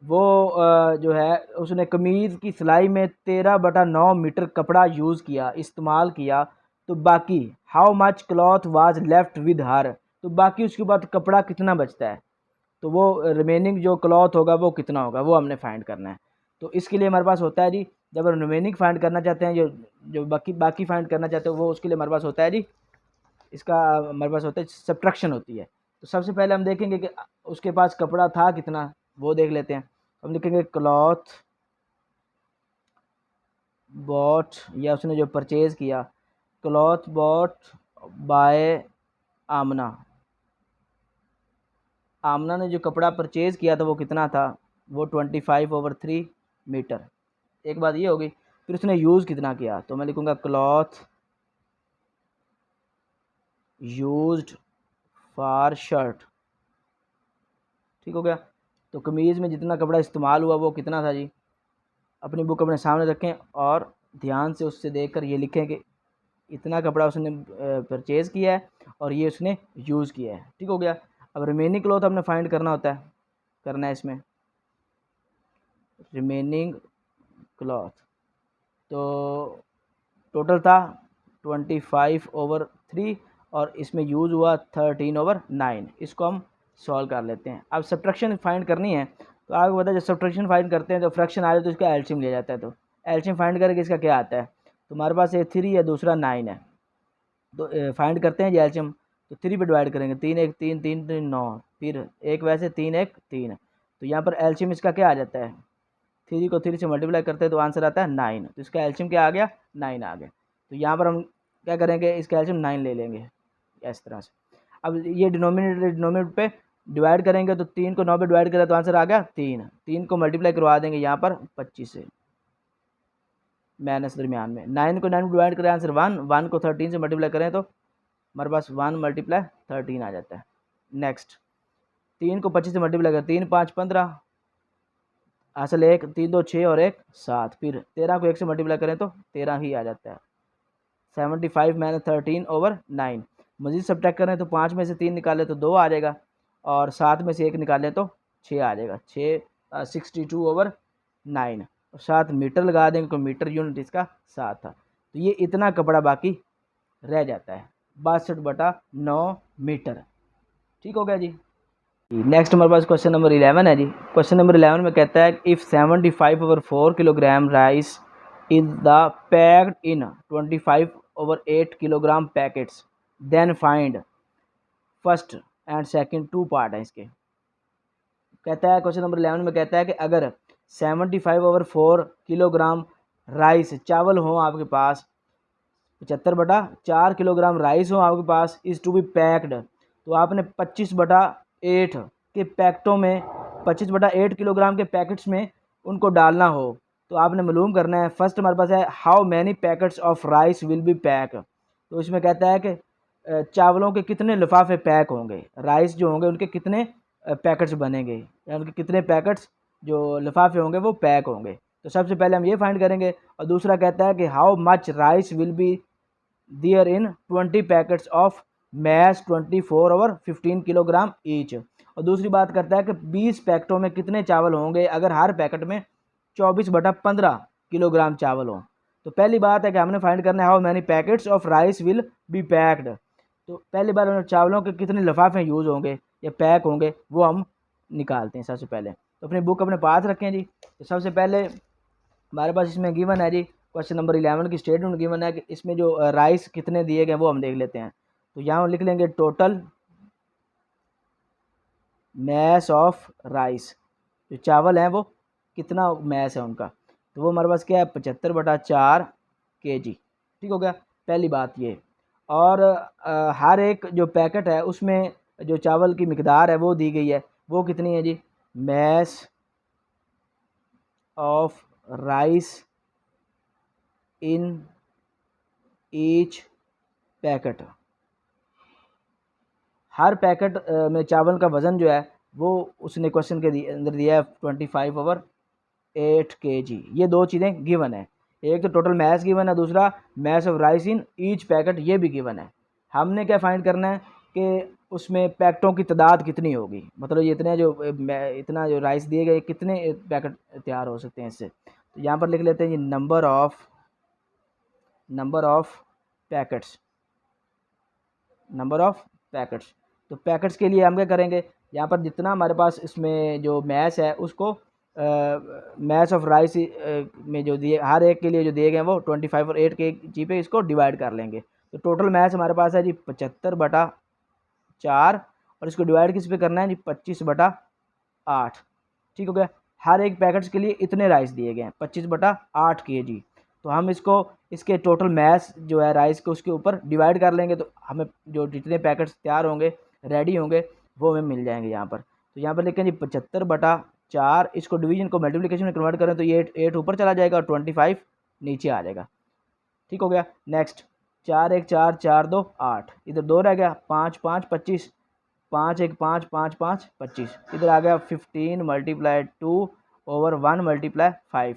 वो जो है उसने कमीज़ की सिलाई में 13/9 मीटर कपड़ा यूज़ किया, इस्तेमाल किया, तो बाकी how much cloth was left with हर, तो बाकी उसके बाद कपड़ा कितना बचता है, तो वो रिमेनिंग जो क्लॉथ होगा वो कितना होगा, वो हमने फाइंड करना है। तो इसके लिए हमारे पास होता है जी, जब हम रिमेनिंग फाइंड करना चाहते हैं, जो जो बाकी फाइंड करना चाहते हैं, वो उसके लिए हमारे पास होता है जी, इसका हमारे पास होता है सब्ट्रैक्शन होती है। तो सबसे पहले हम देखेंगे कि उसके पास कपड़ा था कितना, वो देख लेते हैं। हम लिखेंगे क्लॉथ बॉट, या उसने जो परचेज़ किया, क्लॉथ बॉट बाय आमना, आमना ने जो कपड़ा परचेज़ किया था वो कितना था, वो 25/3 मीटर। एक बात ये होगी, फिर उसने यूज़ कितना किया, तो मैं लिखूँगा क्लॉथ यूज्ड फॉर शर्ट। ठीक हो गया। तो कमीज़ में जितना कपड़ा इस्तेमाल हुआ वो कितना था जी, अपनी बुक अपने सामने रखें और ध्यान से उससे देखकर ये लिखें कि इतना कपड़ा उसने परचेज़ किया है और ये उसने यूज़ किया है। ठीक हो गया। अब रिमेनिंग क्लॉथ हमने फाइंड करना है इसमें रिमेनिंग क्लॉथ। तो टोटल था 25/3 और इसमें यूज़ हुआ 13/9। इसको हम सॉल्व कर लेते हैं। अब सब्ट्रैक्शन फाइंड करनी है, तो आपको पता है जब सब्ट्रैक्शन फाइंड करते हैं तो फ्रैक्शन आ जाए तो इसका एलसीएम लिया जाता है। तो एलसीएम फाइंड करके इसका क्या आता है, तो हमारे पास ये 3 है, दूसरा 9 है। तो फाइंड करते हैं जी एलसीएम। तो 3 पे डिवाइड करेंगे, 3 1 3 3 3 9, फिर एक वैसे 3 1 3। तो यहाँ पर एलसीएम इसका क्या आ जाता है, 3 को 3 से मल्टीप्लाई करते हैं तो आंसर आता है 9। तो इसका एलसीएम क्या आ गया, 9 आ गया। तो यहाँ पर हम क्या करेंगे, इसका एलसीएम 9 ले लेंगे इस तरह से। अब ये डिनोमिनेटर पे डिवाइड करेंगे, तो 3 को 9 पे डिवाइड करें तो आंसर आ गया 3। 3 को मल्टीप्लाई करवा देंगे यहाँ पर 25 से, माइनस दरमियान में। 9 को 9 डिवाइड करें आंसर 1, 1 को 13 से मल्टीप्लाई करें तो हमारे पास 1 × 13 आ जाता है। नेक्स्ट 3 को 25 से मल्टीप्लाई करें, 3 5 15, असल 1 3 2 6 और 1 7, फिर 13 को 1 से मल्टीप्लाई करें तो 13 ही आ जाता है। 75 - 13/9। मज़ीद सब्ट्रैक्ट करें तो 5 में से 3 निकालें तो 2 आ जाएगा, और 7 में से 1 निकालें तो 6 आ जाएगा। 62/9, और 7 मीटर लगा देंगे तो मीटर यूनिट इसका 7 था। तो ये इतना कपड़ा बाकी रह जाता है, 62/9 मीटर। ठीक हो गया जी। नेक्स्ट हमारे पास क्वेश्चन नंबर 11 है जी। क्वेश्चन नंबर 11 में कहता है if 75/4 kilogram rice is the packed in 25/8 kilogram packets, then find first and second. 2 part है इसके। कहता है क्वेश्चन नंबर 11 में कहता है कि अगर 75/4 किलोग्राम राइस चावल हो आपके पास, 75/4 किलोग्राम राइस हो आपके पास, इज़ टू बी पैक्ड, तो आपने 25/8 के पैकेटों में, 25/8 किलोग्राम के पैकेट्स में उनको डालना हो, तो आपने मालूम करना है। फर्स्ट हमारे पास है how many packets of rice will B pack. तो इसमें कहता है कि चावलों के कितने लिफाफे पैक होंगे, राइस जो होंगे उनके कितने पैकेट्स बनेंगे, या उनके कितने पैकेट्स जो लिफाफे होंगे वो पैक होंगे। तो सबसे पहले हम ये फाइंड करेंगे। और दूसरा कहता है कि how much rice will be there in 20 packets of mass 24/15 kilogram each. और दूसरी बात करता है कि 20 पैकेटों में कितने चावल होंगे अगर हर पैकेट में 24/15 किलोग्राम चावल हो। तो पहली बात है कि हमने फाइंड करना है how many packets of rice will B packed. तो पहली बार चावलों के कितने लिफाफे यूज़ होंगे या पैक होंगे वो हम निकालते हैं सबसे पहले। तो अपनी बुक अपने पास रखें जी। तो सबसे पहले हमारे पास इसमें गिवन है जी, क्वेश्चन नंबर 11 की स्टेटमेंट गिवन है कि इसमें जो राइस कितने दिए गए वो हम देख लेते हैं। तो यहाँ लिख लेंगे टोटल मैस ऑफ राइस, जो चावल हैं वो कितना मैस है उनका, तो वो हमारे पास क्या है 75/4 kg। ठीक हो गया, पहली बात ये। और हर एक जो पैकेट है उसमें जो चावल की मिकदार है वो दी गई है, वो कितनी है जी? Mass of rice in each packet. हर पैकेट में चावल का वज़न जो है वो उसने क्वेश्चन के अंदर दिया है 25/8 kg। ये दो चीज़ें गिवन है, एक तो टोटल मैस गिवन है, दूसरा mess of rice in each packet ये भी गिवन है। हमने क्या फाइंड करना है कि उसमें पैकेटों की तादाद कितनी होगी, मतलब इतना जो राइस दिए गए कितने पैकेट तैयार हो सकते हैं इससे। तो यहाँ पर लिख लेते हैं ये number of packets, number of packets. तो पैकेट्स के लिए हम क्या करेंगे, यहाँ पर जितना हमारे पास इसमें जो मैस है उसको मैस ऑफ राइस में जो दिए हर एक के लिए जो दिए गए हैं वो 25/8 kg पे इसको डिवाइड कर लेंगे। तो टोटल मैस हमारे पास है जी 75/4 और इसको डिवाइड किस पे करना है जी 25/8। ठीक हो गया। हर एक पैकेट्स के लिए इतने राइस दिए गए हैं 25/8 kg। तो हम इसको इसके टोटल मैस जो है राइस के उसके ऊपर डिवाइड कर लेंगे, तो हमें जो जितने पैकेट्स तैयार होंगे रेडी होंगे वो हमें मिल जाएंगे यहाँ पर। तो यहाँ पर लिखें जी 75/4, इसको डिवीजन को मल्टीप्लिकेशन में कन्वर्ट करें तो ये 8 ऊपर चला जाएगा और 25 नीचे आ जाएगा। ठीक हो गया। नेक्स्ट 4 1 4 4 2 8, इधर 2 रह गया, 5 5 25, 5 1 5 5 5 25, इधर आ गया 15 × 2/1 × 5।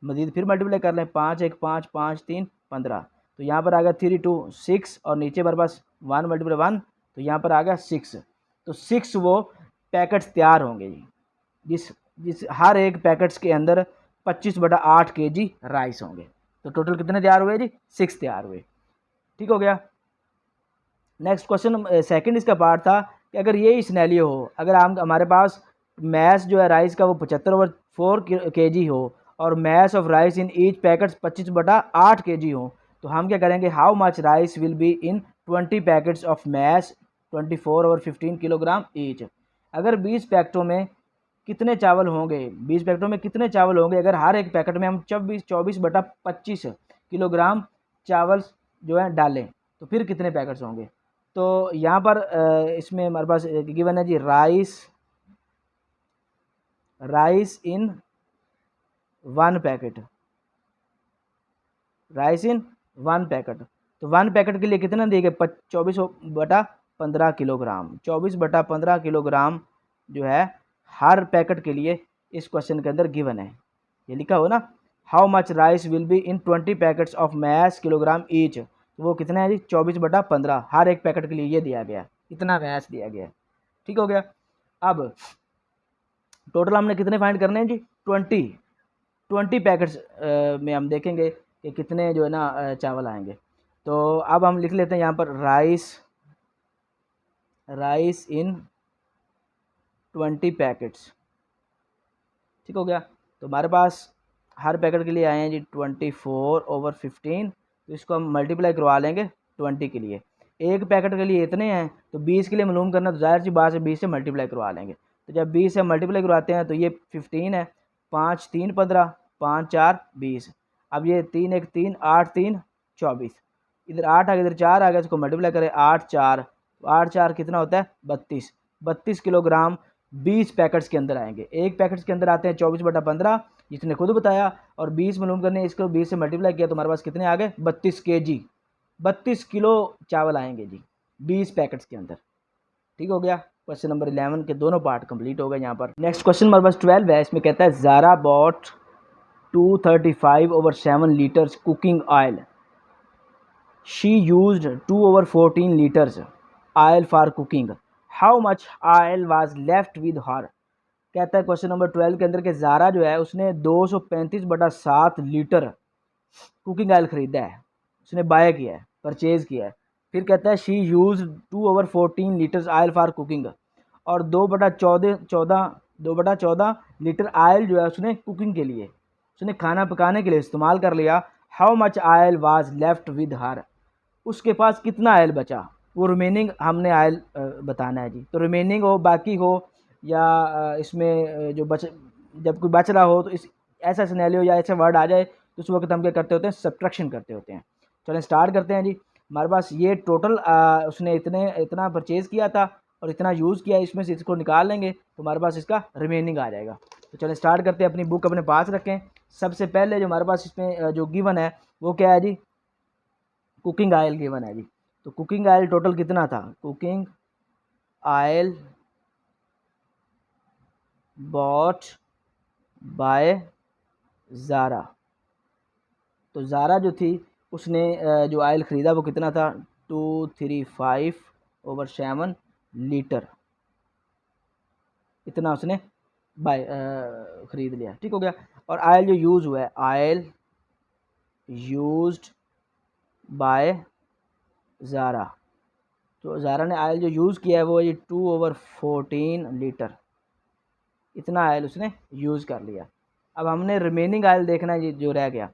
मजीद फिर मल्टीप्लाई कर लें, 5 1 5 5 3 15, तो यहाँ पर आ गया 3 2 6 और नीचे हमारे पास 1 × 1 तो यहाँ पर आ गया 6। तो 6 वो पैकेट्स तैयार होंगे जी, जिस हर एक पैकेट्स के अंदर 25/8 kg राइस होंगे। तो टोटल कितने तैयार हुए जी? 6 तैयार हुए। ठीक हो गया। नेक्स्ट क्वेश्चन सेकंड इसका पार्ट था कि अगर ये सिनेरियो हो, अगर हमारे पास मैस जो है राइस का वो 75/4 kg हो और mess of rice in each packets 25/8 kg हो, तो हम क्या करेंगे, how much rice will be in 20 packets of mass 24/15 kilogram each. अगर 20 पैकेटों में कितने चावल होंगे, 20 पैकेटों में कितने चावल होंगे अगर हर एक पैकेट में हम 24/25 किलोग्राम चावल जो है डालें, तो फिर कितने पैकेट्स होंगे। तो यहाँ पर इसमें हमारे पास गिवन है जी राइस इन 1 पैकेट, राइस इन 1 पैकेट। तो 1 पैकेट के लिए कितना दिए गए, 24/15 किलोग्राम, 24/15 किलोग्राम जो है हर पैकेट के लिए इस क्वेश्चन के अंदर गिवन है। ये लिखा हो ना, how much rice will be in 20 packets of mass kilogram each. तो वो कितना है जी 24/15, हर एक पैकेट के लिए ये दिया गया, इतना मैस दिया गया। ठीक हो गया। अब टोटल हमने कितने फाइंड करने हैं जी 20 पैकेट्स में हम देखेंगे कि कितने जो है ना चावल आएंगे। तो अब हम लिख लेते हैं यहाँ पर राइस इन 20 पैकेट्स। ठीक हो गया। तो हमारे पास हर पैकेट के लिए आए हैं जी 24/15, तो इसको हम मल्टीप्लाई करवा लेंगे 20 के लिए। एक पैकेट के लिए इतने हैं तो 20 के लिए मालूम करना, तो ज़ाहिर सी बात है 20 से मल्टीप्लाई करवा लेंगे। तो जब 20 से मल्टीप्लाई करवाते हैं तो ये 15 है, 5 3 15, 5 4 20। अब ये 3 1 3 8 3 24, इधर 8 आ गया, इधर 4 आ गया, इसको मल्टीप्लाई करें 8 4 कितना होता है 32 किलोग्राम 20 पैकेट्स के अंदर आएंगे। एक पैकेट्स के अंदर आते हैं 24/15 जिसने खुद बताया, और 20 मालूम करने, इसको 20 से मल्टीप्लाई किया तो हमारे पास कितने आ गए 32 kg, 32 किलो चावल आएंगे जी 20 पैकेट्स के अंदर। ठीक हो गया। क्वेश्चन नंबर 11 के दोनों पार्ट कंप्लीट हो गए यहाँ पर। नेक्स्ट क्वेश्चन हमारे पास 12 है, इसमें कहता है Zara bought 235/7 litres cooking oil, she used 2/14 litres oil for cooking, how much oil was left with her. कहता है क्वेश्चन नंबर 12 के अंदर के ज़ारा जो है उसने 235/7 लीटर कुकिंग ऑयल ख़रीदा है, उसने बाय किया है, परचेज़ किया है। फिर कहता है she use 2/14 litres oil for cooking, और 2/14 लीटर ऑयल जो है उसने कुकिंग के लिए, उसने खाना पकाने के लिए इस्तेमाल कर लिया। How much oil was left with हर, उसके पास कितना ऑयल बचा, वो रिमेनिंग हमने ऑयल बताना है जी। तो रिमेनिंग हो, बाकी हो, या इसमें जो जब कोई बच रहा हो, तो इस ऐसा सिनेरियो या ऐसे वर्ड आ जाए तो उस वक्त हम क्या करते होते हैं, सब्ट्रैक्शन करते होते हैं। चलें स्टार्ट करते हैं जी। हमारे पास ये टोटल उसने इतना परचेज़ किया था और इतना यूज़ किया है, इसमें से इसको निकाल लेंगे तो हमारे पास इसका रिमेनिंग आ जाएगा। तो चलें स्टार्ट करते हैं, अपनी बुक अपने पास रखें। सबसे पहले जो हमारे पास इसमें जो गिवन है वो क्या है जी, कुकिंग आयल गिवन है जी। तो कुकिंग आयल टोटल कितना था, cooking oil bought by Zara. तो ज़ारा जो थी उसने जो आयल ख़रीदा वो कितना था, 235/7 लीटर, इतना उसने बाय ख़रीद लिया। ठीक हो गया। और आयल जो यूज़ हुआ है, आयल यूज्ड बाय ज़ारा, तो ज़ारा ने आयल जो यूज़ किया है वो ये 2/14 लीटर, इतना आयल उसने यूज़ कर लिया। अब हमने रिमेनिंग आयल देखना है जी, जो रह गया।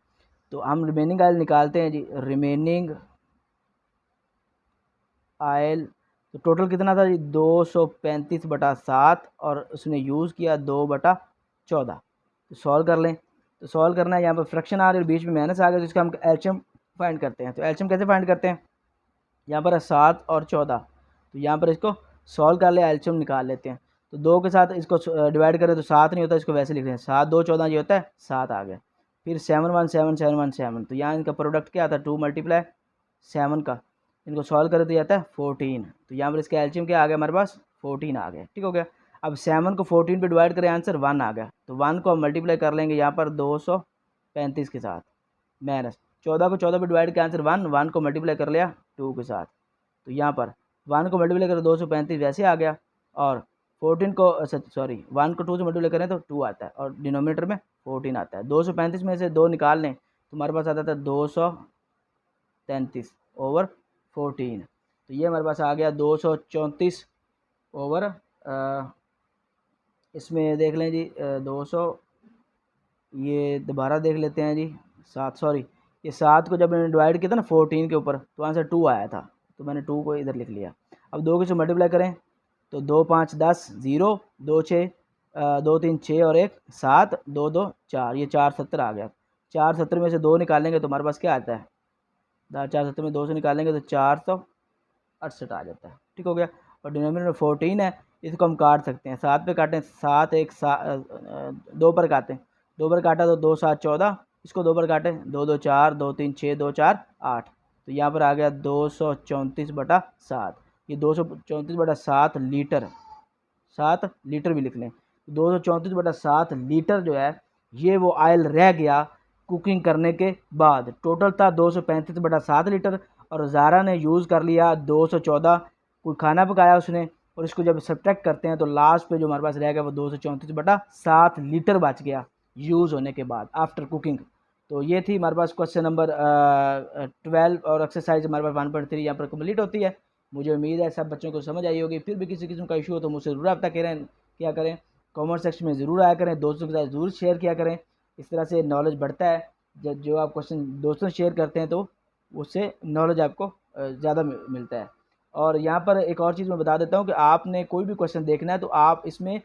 तो हम रिमेनिंग आयल निकालते हैं जी, रिमेनिंग आयल तो टोटल कितना था जी, 235/7 और उसने यूज़ किया 2/14। तो सॉल्व कर लें। तो सॉल्व करना है, यहाँ पर फ्रैक्शन आ रही है, बीच में माइनस आ गया, तो इसका हम एलसीएम फाइंड करते हैं। तो एलसीएम कैसे फाइंड करते हैं, यहाँ पर है 7 और 14, तो यहाँ पर इसको सॉल्व कर ले, एलसीएम निकाल लेते हैं। तो 2 के साथ इसको डिवाइड करें तो 7 नहीं होता, इसको वैसे लिख रहे हैं 7 2 14 ये होता है 7 आ गया। फिर 7 1 7 7 1 7, तो यहाँ इनका प्रोडक्ट क्या आता है, 2 × 7 का, इनको सॉल्व करें तो ये आता है 14। तो यहाँ पर इसका एलसीएम क्या आ गया हमारे पास, 14 आ गया। ठीक हो गया। अब 7 को 14 पे डिवाइड करें, आंसर 1 आ गया। तो 1 को हम मल्टीप्लाई कर लेंगे यहाँ पर 235 के साथ, माइनस 14 को 14 पे डिवाइड किया, आंसर 1, 1 को मल्टीप्लाई कर लिया 2 के साथ। तो यहाँ पर 1 को मल्टीप्लाई करें 235 वैसे आ गया, और 14 को 1 को 2 से मल्टीप्लाई करें तो 2 आता है, और डिनोमिनेटर में 14 आता है। 235 में से 2 निकाल लें तो हमारे पास आता था 233/14। तो ये हमारे पास आ गया 234 ओवर, इसमें देख लें जी 200, ये दोबारा देख लेते हैं जी 7, ये 7 को जब मैंने डिवाइड किया था ना 14 के ऊपर, तो आंसर 2 आया था, तो मैंने 2 को इधर लिख लिया। अब 2 के से मल्टीप्लाई करें तो 2 5 10 0 2 6 2 3 6 और 1 7 2 2 4, ये 470 आ गया। 470 में से 2 निकालेंगे तो हमारे पास क्या आता है, 470 में 2 से निकालेंगे तो 468 आ जाता है। ठीक हो गया। और डिनोमिनेटर में 14 है, इसको हम काट सकते हैं, 7 पे काटें 7 1 2 पर काटें, 2 पर काटा तो 2 7 14, इसको 2 पर काटें 2 2 4 2 3 6 2 4 8, तो यहाँ पर आ गया 234/7। ये 234/7 लीटर, 7 लीटर भी लिख लें। 234/7 लीटर जो है ये वो आयल रह गया कुकिंग करने के बाद। टोटल था 235/7 लीटर, और ज़ारा ने यूज़ कर लिया 214, कोई खाना पकाया उसने, और इसको जब सब्ट्रैक्ट करते हैं तो लास्ट पे जो हमारे पास रह गया वो 234/7 लीटर बच गया यूज़ होने के बाद, आफ्टर कुकिंग। तो ये थी हमारे पास क्वेश्चन नंबर 12, और एक्सरसाइज हमारे पास 1.3 यहाँ पर कंप्लीट होती है। मुझे उम्मीद है सब बच्चों को समझ आई होगी। फिर भी किसी किस्म का इशू हो तो मुझसे ज़रूर रब्ता करें, क्या करें, कमेंट सेक्शन में ज़रूर आया करें, दोस्तों के साथ ज़रूर शेयर किया करें। इस तरह से नॉलेज बढ़ता है, जो आप क्वेश्चन दोस्तों से शेयर करते हैं तो उससे नॉलेज आपको ज़्यादा मिलता है। और यहाँ पर एक और चीज़ मैं बता देता हूँ कि आपने कोई भी क्वेश्चन देखना है तो आप इसमें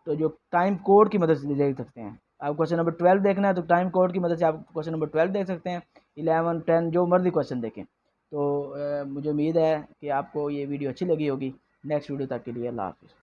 तो जो टाइम कोड की मदद से देख सकते हैं। आप क्वेश्चन नंबर 12 देखना है तो टाइम कोड की मदद से आप क्वेश्चन नंबर 12 देख सकते हैं, 11 10 जो मर्जी क्वेश्चन देखें। तो मुझे उम्मीद है कि आपको ये वीडियो अच्छी लगी होगी। नेक्स्ट वीडियो तक के लिए अल्लाह हाफ़िज़।